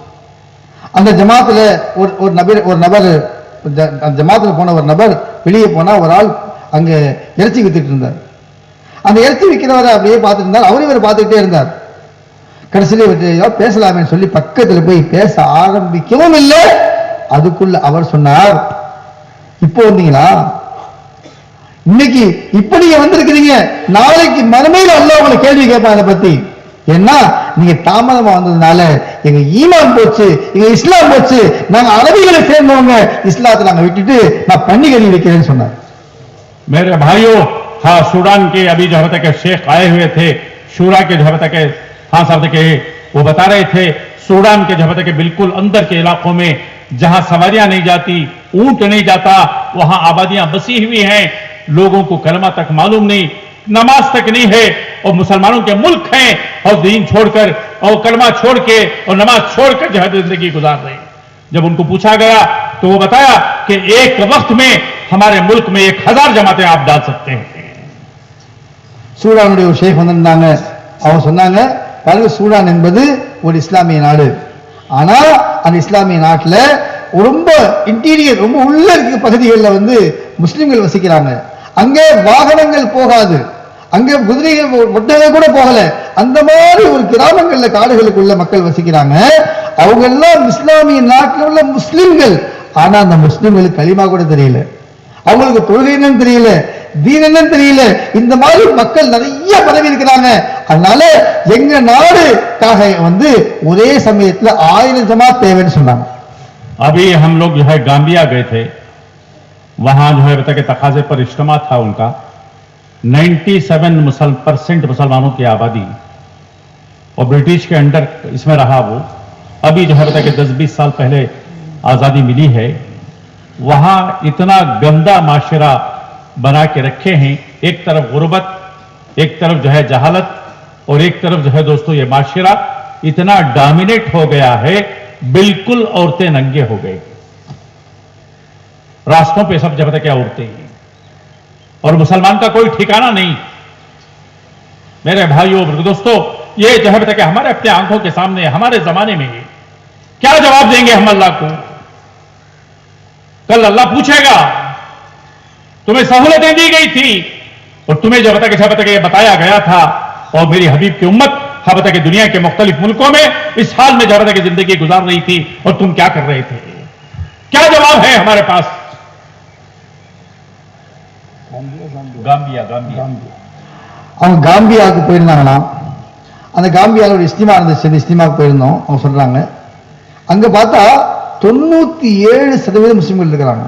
அந்த ஜமாத்துல ஒரு நபர் ஜமாத்துல போன ஒரு நபர் வெளியே போனா ஒரு ஆள் அங்க இறைச்சி வித்துட்டு இருந்தார். அந்த இறைச்சி விற்கிறவரை அப்படியே பார்த்துட்டு இருந்தார். அவரும் இவர் பார்த்துக்கிட்டே இருந்தார். கடைசியில பேசலாமே சொல்லி பக்கத்துல போய் பேச ஆரம்பிக்கவும் இல்லை. அதுக்குள்ள அவர் சொன்னார், இப்போ வந்தீங்களா, இன்னைக்கு இப்ப நீங்க வந்திருக்கிறீங்க, நாளைக்கு மறுமையில அல்லாஹ் உங்களை கேள்வி கேட்பான் அதை பத்தி. ஏன்னா நீங்க தாமதமா வந்ததுனால எங்க ஈமான் போச்சு, எங்க இஸ்லாம் போச்சு, நாங்க அரபிகளை சேர்ந்தவங்க, இஸ்லாத்தை நாங்க விட்டுட்டு நான் பண்டிகை வைக்கிறேன்னு சொன்னார். मेरे भाइयों, हाँ सूडान के अभी जो है के शेख आए हुए थे, शूरा के जो है के हाँ साहब के वो बता रहे थे, सूडान के जो है के बिल्कुल अंदर के इलाकों में जहां सवारियां नहीं जाती, ऊंट नहीं जाता, वहां आबादियां बसी हुई हैं, लोगों को कलमा तक मालूम नहीं, नमाज तक नहीं है, और मुसलमानों के मुल्क हैं और दीन छोड़कर और कलमा छोड़ के और नमाज छोड़कर जो है जिंदगी गुजार रहे हैं। जब उनको पूछा गया तो वो बताया कि एक वक्त में हमारे मुल्क में 1000 जमातें आप डाल सकते हैं। சூடானுடைய ஒரு ஷேக் வந்திருந்தாங்க. அவங்க சொன்னாங்க, பாருங்க சூடான் என்பது ஒரு இஸ்லாமிய நாடு, ஆனா அந்த இஸ்லாமிய நாட்டுல ரொம்ப இன்டீரியர், ரொம்ப உள்ள இருக்க பகுதிகளில் வந்து முஸ்லிம்கள் வசிக்கிறாங்க. அங்கே வாகனங்கள் போகாது, அங்கே குதிரைகள் ஒட்டகங்கள் கூட போகல, அந்த மாதிரி ஒரு கிராமங்கள்ல காடுகளுக்குள்ள மக்கள் வசிக்கிறாங்க. அவங்க எல்லாம் இஸ்லாமிய நாட்டில் உள்ள முஸ்லிம்கள், ஆனா அந்த முஸ்லிம்களுக்கு களிமா கூட தெரியல, அவங்களுக்கு தொழுகை என்னன்னு தெரியல, தீன் என்னன்னு தெரியல. இந்த மாதிரி மக்கள் நிறைய பரவி இருக்கிறாங்க. அதனால எங்க நாடுக்காக வந்து ஒரே சமயத்துல 1000 ஜமாத் தேவைன்னு சொன்னாங்க. अभी हम लोग जो है गांबिया गए थे, वहां जो है बता के तकाजे पर इज्तिमा था उनका, 97% मुसलमानों की आबादी और ब्रिटिश के अंडर इसमें रहा वो। अभी जो है बता के 10-20 साल पहले आजादी मिली है, वहां इतना गंदा माशरा बना के रखे हैं, एक तरफ गुर्बत, एक तरफ जो है जहालत, और एक तरफ जो है दोस्तों ये माशरा इतना डोमिनेट हो गया है, बिल्कुल औरतें नंगे हो गए, रास्तों पे सब जगह क्या औरतें हैं, और मुसलमान का कोई ठिकाना नहीं। मेरे भाइयों दोस्तों, ये जो है कि हमारे अपने आंखों के सामने हमारे जमाने में क्या जवाब देंगे हम अल्लाह को? कल अल्लाह पूछेगा, तुम्हें सहूलतें दी गई थी और तुम्हें जो ये बताया गया था, और मेरी हबीब की उम्मत हबता के दुनिया के मुख्तलिफ मुल्कों में इस हाल में जबरदस्त की जिंदगी गुजार रही थी, और तुम क्या कर रहे थे? क्या जवाब है हमारे पास? அவங்க காம்பியாவுக்கு போயிருந்தாங்களாம். அந்த காம்பியாவில் ஒரு இஸ்திமா இருந்துச்சு, அந்த இஸ்திமாவுக்கு போயிருந்தோம். அவங்க சொல்றாங்க, அங்க பார்த்தா 97% முஸ்லிம்கள் இருக்கிறாங்க.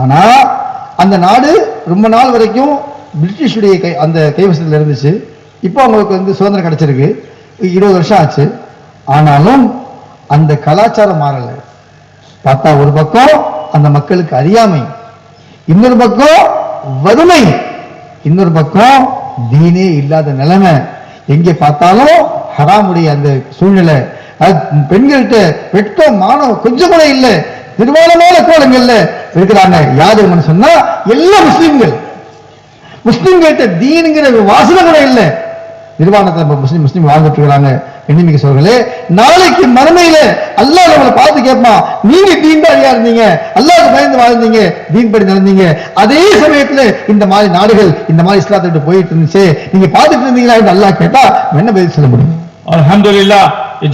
ஆனா அந்த நாடு ரொம்ப நாள் வரைக்கும் பிரிட்டிஷுடைய அந்த கைவசத்தில் இருந்துச்சு. இப்போ அவங்களுக்கு வந்து சுதந்திரம் கிடைச்சிருக்கு, 20 வருஷம் ஆச்சு. ஆனாலும் அந்த கலாச்சாரம் மாறல. பார்த்தா ஒரு பக்கம் அந்த மக்களுக்கு அறியாமை, இன்னொரு பக்கம் வறுமை, இன்னொரு பக்கம் தீனே இல்லாத நிலைமை, எங்கே பார்த்தாலும் ஹராமுடைய அந்த சூழ்நிலை. பெண்கள்கிட்ட வெட்கம் மானம் கொஞ்சம் கூட இல்லை, நிர்வாணமான கோலங்கள்ல இருக்கிறாங்க. யாரு சொன்னா எல்லா முஸ்லிம்கள்ட்ட தீனுங்கிற வாசனை கூட இல்லை, நிர்வாணத்தை முஸ்லிம் வாழ்ந்துட்டு இருக்கிறாங்க. எண்ணிமிக்க சோர்களே, நாளைக்கு மறுமையில அல்லாஹ் நம்மளை பார்த்து கேட்பான், நீங்க தீன்தாரியா இருந்தீங்க, அல்லாஹ்வுக்கு பயந்து வாழ்ந்தீங்க, தீன் படி நடந்தீங்க, அதே சமயத்துல இந்த மாதிரி நாடுகள் இந்த மாதிரி இஸ்லாத்தை விட்டு போயிட்டு இருந்துச்சு, நீங்க பார்த்துட்டு இருந்தீங்களா என்று அல்லாஹ் கேட்டா என்ன பதில் சொல்ல முடியும்? अल्हम्दुलिल्लाह,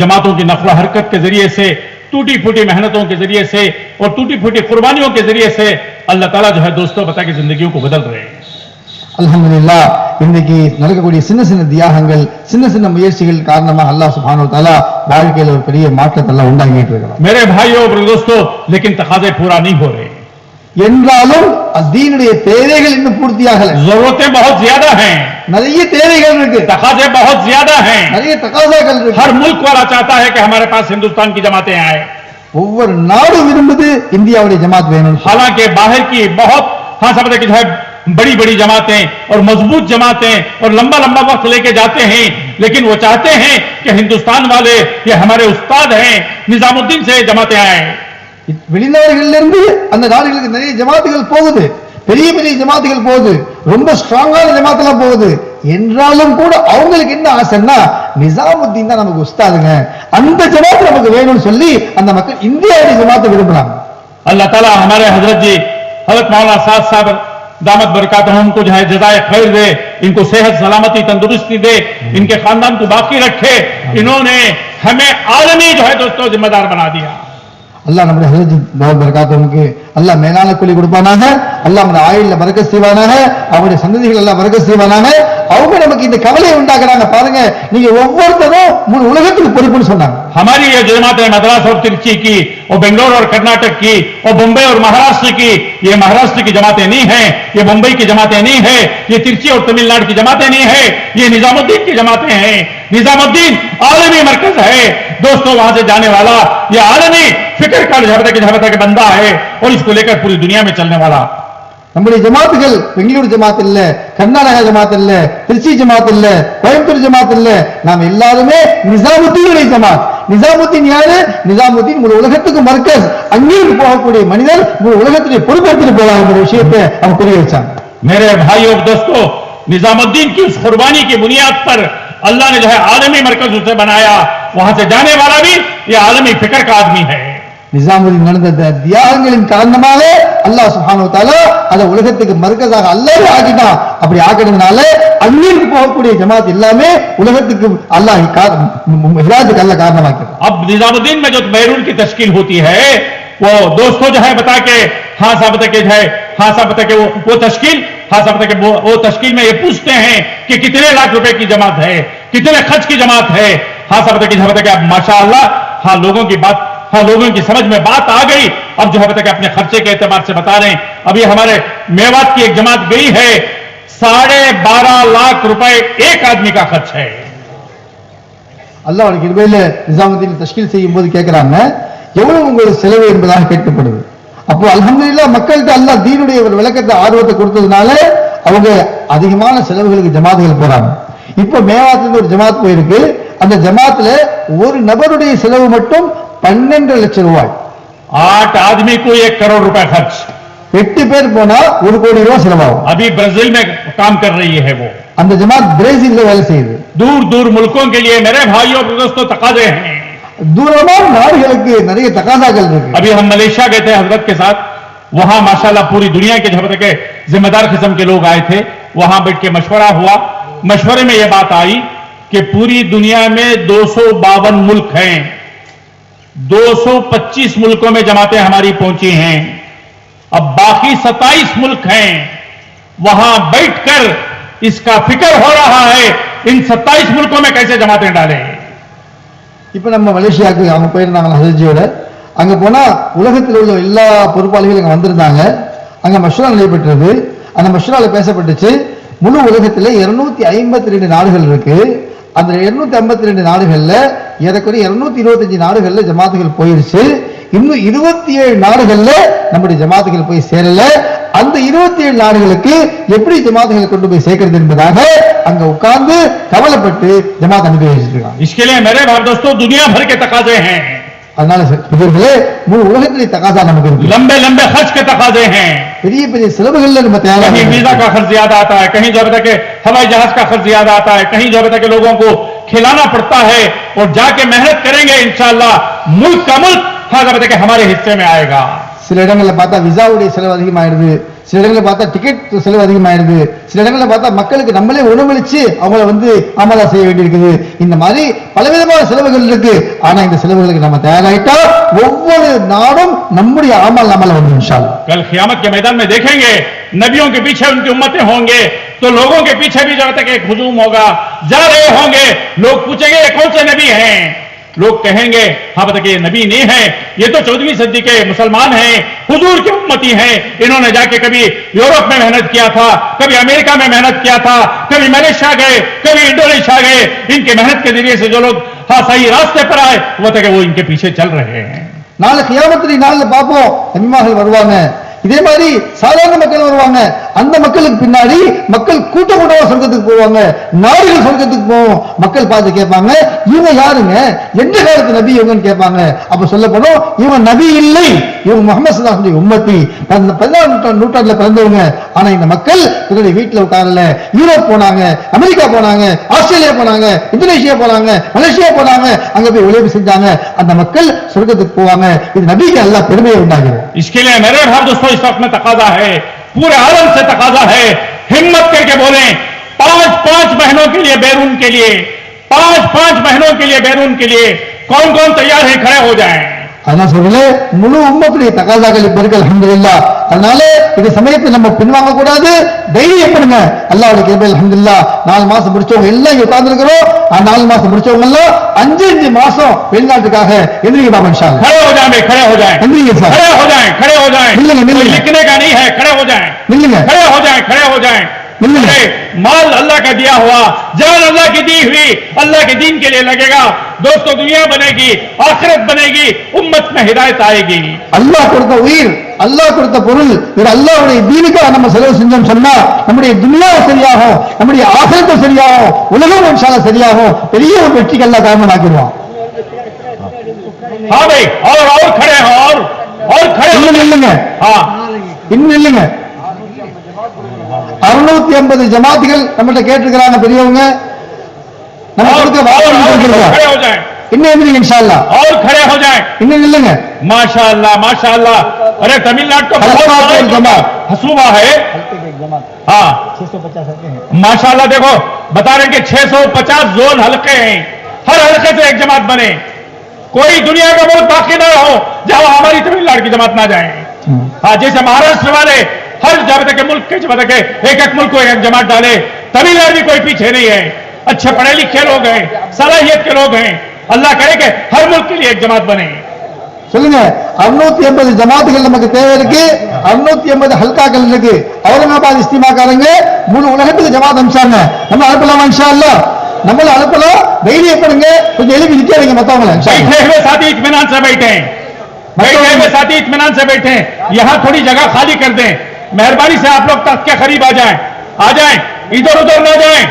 जमातों की नकल हरकत के जरिए से, टूटी फूटी मेहनतों के जरिए से और टूटी फूटी कुर्बानियों के जरिए से अल्लाह ताला जो है दोस्तों बता के जिंदगियों को बदल रहे हैं। அல்ஹம்துலில்லாஹ், இன்னைக்கு நடக்கக்கூடிய சின்ன சின்ன தியாகங்கள், சின்ன சின்ன முயற்சிகள் காரணமாக அல்லாஹ் சுப்ஹானஹு வ தஆலா வாழ்க்கையில ஒரு பெரிய மாற்றத்தை எல்லாம் உண்டாக்கிட்டு இருக்கிறார். मेरे भाइयों और दोस्तों, लेकिन तकाजे पूरा नहीं हो रहे என்றாலும் தீனுடைய தேவைகள் இன்னும் பூர்த்தியாகல. जरूरतें बहुत ज्यादा हैं, நிறைய தேவைகள் இருக்கு, तकाजे बहुत ज्यादा हैं, நிறைய தகாசாக்கள் இருக்கு. हर मुल्क वाला चाहता है कि हमारे पास हिंदुस्तान की जमातें आए, ஒவ்வொரு நாடும் விரும்புது இந்தியாவுடைய ஜமாத் வேணும். हालांकि बाहर की बहुत हाँ सब जो है बड़ी बड़ी जमातें और मजबूत जमातें और लंबा लंबा वक्त लेके जाते हैं, लेकिन वो चाहते हैं कि हिंदुस्तान वाले ये हमारे उस्ताद हैं, निजामुद्दीन से जमातें आए। வெளிநாடுகளிலிருந்து அந்த நாடுகளுக்கு நிறைய ஜமாத்துகள் போகுது, பெரிய பெரிய ஜமாத்துகள் போகுது, ரொம்ப ஸ்ட்ராங்கான ஜமாத்தெல்லாம் போகுது. என்றாலும் கூட அவங்களுக்கு என்ன ஆசைன்னா நிசாமுத்தீன் தான் நமக்கு உஸ்தாதுங்க, அந்த ஜமாத் நமக்கு வேணும்னு சொல்லி அந்த மக்கள் இந்தியாவுடைய ஜமாத்தை விரும்புறாங்க. अल्लाह ताला हमारे हजरत जी हजरत मौलाना साद साहब दामत बरकातहुम को जो है जज़ाए खैर दे, इनको सेहत सलामती तंदुरुस्ती दे, इनके खानदान को बाकी रखे। इन्होंने हमें आलमी जो है दोस्तों जिम्मेदार बना दिया। அல்லாஹ் நம்முடைய ஹஜ்ஜி தாவத் பரக்காத்துஹுக்கு அல்லாஹ் மேலான கூலி கொடுப்பானாக, அல்லாஹ் நம்முடைய ஆயுள்ல பரக்கத் செய்வானாக, அவருடைய சந்ததிகள் எல்லாம் பரக்கத் செய்வானாக. அவங்க நமக்கு இந்த கவலையை உண்டாக்குறாங்க பாருங்க, நீங்க ஒவ்வொருத்தரும் முழு உலகத்துக்கு பொறுப்புன்னு சொன்னாங்க. हमारी ये जमात है मद्रास और तिरची की और बेंगलोर और कर्नाटक की और बम्बई और महाराष्ट्र की, ये महाराष्ट्र की जमातें नहीं है, ये मुंबई की जमातें नहीं है, ये तिरची और तमिलनाडु की जमातें नहीं है, ये निजामुद्दीन की जमातें हैं। निजामुद्दीन आलमी मरकज है दोस्तों, वहां से जाने वाला ये आलमी फिक्र का जहबता के बंदा है और इसको लेकर पूरी दुनिया में चलने वाला। நம்முடைய ஜமாத்துகள் பெங்களூர் ஜமாத் இல்ல, கர்நாடகா ஜமாத் இல்ல, திருச்சி ஜமாத் இல்ல, கோயம்புத்தூர் ஜமாத் இல்ல, நாம் எல்லாருமே நிசாமுத்தீனுடைய ஜமாத். நிசாமுத்தீன் யாரு? நிசாமுத்தீன் முழு உலகத்துக்கு மர்க்கஸ், அங்கிருந்து போகக்கூடிய மனிதர் முழு உலகத்துடைய பொறுப்பெடுத்துட்டு போலாம் என்ற விஷயத்தை அவங்க புரிய வச்சாங்க. मेरे भाइयों दोस्तों, निजामुद्दीन की उस कुर्बानी की बुनियाद पर अल्लाह ने जो है आलमी मरकज उसे बनाया, वहां से जाने वाला भी ये आलमी फिक्र का आदमी है। நிசாமுதீன் நடந்த தியாகங்களின் காரணமாக அல்லாஹ் சுப்ஹானஹு வ தஆலா அதை உலகத்துக்கு மர்க்கஸாக அல்லாஹ் ஆக்கிட்டான். அப்படி ஆக்கினதுனால அங்கிருந்து போகக்கூடிய ஜமாத் எல்லாமே உலகத்துக்கு அல்லாஹ் ஹிதாயத்துக்கு அல்லாஹ் காரணமாக்கிட்டான். अब निजामुद्दीन में जो बैरून की तश्कील होती है वो दोस्तों जो है बता के हाँ साहब बता के जो है हाँ साहब बता के वो तश्कील हाँ साहब बता के वो तश्कील में ये पूछते हैं कि कितने लाख रुपए की जमात है, कितने खर्च की जमात है। हाँ साहब बता के अब माशाअल्लाह हाँ लोगों की बात, हाँ लोगों की समझ में बात आ गई। अब जो है बता के अपने खर्चे के एतबार से बता रहे हैं। अभी हमारे मेवात की एक जमात गई है, 12.5 लाख रुपए एक आदमी का खर्च है। அல்லாஹ்வுடைய கிருபையில நிசாமுதீன் தஷ்கீல் செய்யும் போது கேட்கிறாங்க எவ்வளவு உங்களுக்கு செலவு என்பதாக கேட்கப்படுது. அப்போ அல்ஹம்துலில்லாஹ் மக்கள்கிட்ட அல்லாஹ் தீனுடைய ஒரு விளக்கத்தை ஆர்வத்தை கொடுத்ததுனால அவங்க அதிகமான செலவுகளுக்கு ஜமாத்துகள் போறாங்க. இப்போ மேவாத்துல ஒரு ஜமாத் போயிருக்கு, அந்த ஜமாத்துல ஒரு நபருடைய செலவு மட்டும் 12 லட்சம் ரூபாய். 8 आदमी को 1 करोड़ रुपए खर्च। 8 பேர் போனா 1 கோடி ரூபாய் செலவாகும். अभी ब्राजील में काम कर रही है वो, அந்த ஜமாத் பிரேசில்ல வேலை செய்யுது. दूर दूर मुल्कों के लिए मेरे भाइयों और दोस्तों तकाजे हैं। தூரமான நாடுகளுக்கு நிறைய தகாதாக்கள் இருக்கு. अभी हम मलेशिया गए थे हजरत के साथ, वहां माशाल्लाह पूरी दुनिया के झपटे के जिम्मेदार किस्म के लोग आए थे। वहां बैठ के मशवरा हुआ, मशवरे में यह बात आई कि पूरी दुनिया में 252 मुल्क हैं, 225 मुल्कों में जमातें हमारी पहुंची हैं, अब बाकी 27 मुल्क हैं। वहां बैठकर इसका फिक्र हो रहा है इन 27 मुल्कों में कैसे जमातें डालें। இப்ப நம்ம மலேசியாவுக்கு அவங்க போயிருந்தாங்க ஹஜ்ஜியோட. அங்க போனா உலகத்தில் உள்ள எல்லா பொறுப்பாளிகளும் அங்க வந்திருந்தாங்க. அங்க மஷ்வரா நடைபெற்றது. அந்த மஷ்வரால பேசப்பட்டுச்சு முழு உலகத்துல 252 நாடுகள் இருக்கு. அந்த 252 நாடுகள்ல ஏறக்குறைய 225 நாடுகள்ல ஜமாத்துகள் போயிருச்சு. இன்னும் 27 நாடுகள்ல நம்முடைய ஜமாத்துகள் போய் சேரல. அந்த 27 நாடுகளுக்கு எப்படி ஜமாத்துகளை கொண்டு போய் சேர்க்கிறது என்பதாக அங்க உட்கார்ந்து கவலைப்பட்டு ஜமாத் அனுப்பி வச்சிருக்காங்க. इसके लिए मेरे भाई दोस्तों दुनिया भर के तकाजे हैं, அதனால இவர்களே முழு உலகத்திலே தகாதா நமக்கு இருக்கு. लंबे लंबे खर्च के तकाजे हैं। பெரிய பெரிய செலவுகள்ல நம்ம தயாரா कहीं वीजा का खर्च ज्यादा आता है, कहीं जो है कि हवाई जहाज का खर्च ज्यादा आता है, कहीं जो है कि लोगों को खिलाना पड़ता है और जाके मेहनत करेंगे इंशाअल्लाह मुल्क का मुल्क कि हमारे हिस्से में आएगा। சில இடங்கள்ல பார்த்தா விசாவுடைய செலவு அதிகமாயிடுது, சில இடங்கள்ல பார்த்தா டிக்கெட் செலவு அதிகமாயிடுது, சில இடங்கள்ல பார்த்தா மக்களுக்கு நம்மளே உணவளிச்சு அவங்கள அமலா செய்ய வேண்டியிருக்குது. இந்த மாதிரி பலவிதமான செலவுகள் இருக்கு. ஆனா இந்த செலவுகளுக்கு நம்ம தயாராயிட்டா ஒவ்வொரு நாடும் நம்முடைய அமல் வந்து இன்ஷா அல்லாஹ் कल क़यामत के मैदान में देखेंगे नबियों के पीछे उनकी उम्मतें होंगे तो लोगों के पीछे भी जब तक एक हुजूम होगा, जा रहे होंगे, लोग पूछेंगे ये कौन से नबी हैं, लोग कहेंगे हाँ बता ये नबी नहीं है, ये तो 14वीं सदी के मुसलमान हैं, हुजूर के उम्मती हैं, इन्होंने जाके कभी यूरोप में मेहनत किया था, कभी अमेरिका में मेहनत किया था, कभी मलेशिया गए, कभी इंडोनेशिया गए। इनके मेहनत के जरिए से जो लोग हाँ सही रास्ते पर आए वो तक वो इनके पीछे चल रहे हैं। நாளை கியாமத்துடைய நாள்ல பாப்போம், நபிமார்கள் வருவாங்க, இதே மாதிரி சாதாரண மக்கள் வருவாங்க, அந்த மக்களுக்கு பின்னாடி மக்கள் கூட்டம் கூட்டமா சொர்க்கத்துக்கு போவாங்க, நாடுகள் சொர்க்கத்துக்கு போவோம். மக்கள் பார்த்து கேட்பாங்க, இவங்க யாருங்க, எந்த காலத்து நபி இவங்கன்னு கேட்பாங்க. அப்ப சொல்லப்படும், இவன் நபி இல்லை, இவங்க முகமது ஸல்லல்லாஹு அலைஹி வஸல்லம் உம்மத்தி, 14ஆம் நூற்றாண்டுல பிறந்தவங்க. ஆனா இந்த மக்கள் தன்னுடைய வீட்டுல உட்காரல, யூரோப் போனாங்க, அமெரிக்கா போனாங்க, ஆஸ்திரேலியா போனாங்க, இந்தோனேஷியா போனாங்க, மலேசியா போனாங்க, அங்க போய் உழைப்பு செஞ்சாங்க. அந்த மக்கள் சொர்க்கத்துக்கு போவாங்க. இது நபிக்கு அல்லாஹ் பெருமையை உண்டாகிறது. इसके लिए मेरे भाई दोस्तों इस वक्त में तकाजा है, पूरे आलम से तकाजा है, हिम्मत करके बोलें, 5-5 महीनों के लिए बैरून के लिए, 5-5 महीनों के लिए बैरून के लिए कौन कौन तैयार है, खड़े हो जाएं. அதான் சொல்லல, முழு உம்மத்துடைய தகாதாக்கள் இப்ப இருக்கு அல்ஹம்துலில்லாஹ். அதனால இந்த சமயத்தை நம்ம பின்வாங்க கூடாது, தைரியப்படுங்க. அல்லாஹ்வுடைய கிருபையில் அல்ஹம்துலில்லாஹ் 4 மாசம் முடிச்சவங்க எல்லாம் இங்க உட்கார்ந்திருக்கிறோம். 4 மாசம் முடிச்சவங்க எல்லாம் 5 மாசம் வெளிநாட்டுக்காக எந்திரிங்க பாபா இன்ஷா அல்லாஹ். खड़े हो जाएं, खड़े हो जाएं, எந்திரிங்க சார், खड़े हो जाएं, खड़े हो जाएं. निल्लेंगे. लिखने का नहीं है, खड़े हो जाएं, நில்லுங்க खड़े हो जाएं, खड़े हो जाएं. निल्लेंगे. माल अल्लाह का दिया हुआ, जान अल्लाह की दी हुई, अल्लाह के दीन के लिए लगेगा दोस्तों. दुनिया बनेगी, आखिरत बनेगी, उम्मत में हिदायत आएगी. அல்லாஹ் கொடுத்த உயிர், அல்லாஹ் கொடுத்த பொருள், இது அல்லாஹ்வுடைய தீனுக்காக நம்ம செலவு செஞ்சோம் சொன்னா நம்முடைய துனியாவும் சரியாகும், நம்முடைய ஆகிரத்தும் சரியாகும், உலகம் இன்ஷா அல்லாஹ் சரியாகும். பெரிய ஒரு வெற்றிக்கு அல்லாஹ் காரணமாக்கிடுவான். हाँ भाई, और खड़े हैं, और खड़े हो. இன்னும் இல்லைங்க, हाँ, இன்னும் இல்லைங்க. 650 ஜமாத்துகள் நம்மகிட்ட கேட்டிருக்கிறாங்க பெரியவங்க, நம்ம கொடுக்க வாக்குறுதி கொடுத்திருக்கிறோம். खड़े हो जाएं, இன்னும் எந்திரிங்க இன்ஷா அல்லாஹ். और खड़े हो जाएं. இன்னும் இல்லைங்க. माशाअल्लाह, माशाअल्लाह. अरे तमिलनाडु का बहुत हल्का बड़ा एक जमात। हसूबा है. हाँ, 650 माशाअल्लाह. देखो बता रहे हैं कि 650 जोन हल्के हैं, हर हल्के से एक जमात बने. कोई दुनिया का मुल्क बाकी ना हो जहां हमारी तमिलनाडु की जमात ना जाए. हाँ, जैसे महाराष्ट्र वाले हर जमात के मुल्क के जमात के एक मुल्क को एक जमात डाले, तमिलनाडु भी कोई पीछे नहीं है. अच्छे पढ़े लिखे लोग हैं, सलाहियत के लोग हैं. अल्लाह करे कि हर मुल्क के लिए एक जमात बने. சொல்லுங்க. 650 ஜமாத்துகள் நமக்கு தேவை இருக்கு, 650 ஹல்காக்கள் இருக்கு. அவுரங்காபாத் இஸ்திமாக்காரங்க முழு உலகத்துக்கு ஜமாத் அனுப்பிச்சாங்க. நம்ம அனுப்பலாமா இன்ஷா அல்லாஹ்? நம்மள அனுப்பலாம். தைரியப்படுங்க, கொஞ்சம் எழுப்பி நிக்க வைங்க மத்தவங்கள. बैठे हुए साथी इत्मीनान से बैठे, बैठे हुए साथी इत्मीनान से बैठे. यहां थोड़ी जगह खाली कर दें. मेहरबानी से आप लोग तख्त के करीब आ जाएं, इधर उधर ना जाएं.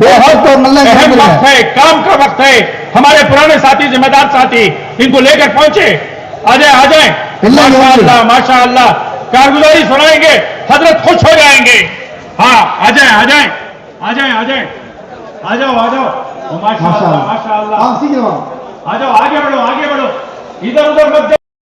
बहुत और நல்ல अहम நேரம் वक्त है, काम का वक्त है. हमारे पुराने साथी, जिम्मेदार साथी, इनको लेकर पहुंचे. आ जाए. माशाअल्लाह, माशाअल्लाह. कारगुजारी सुनाएंगे, हजरत खुश हो जाएंगे. हाँ, आ जाए, आ जाए, आ जाए, आ जाए, आ जाओ, आ जाओ. माशाअल्लाह, माशाअल्लाह. சீக்கிரம் आ जाओ, आगे बढ़ो, इधर उधर मत जाओ.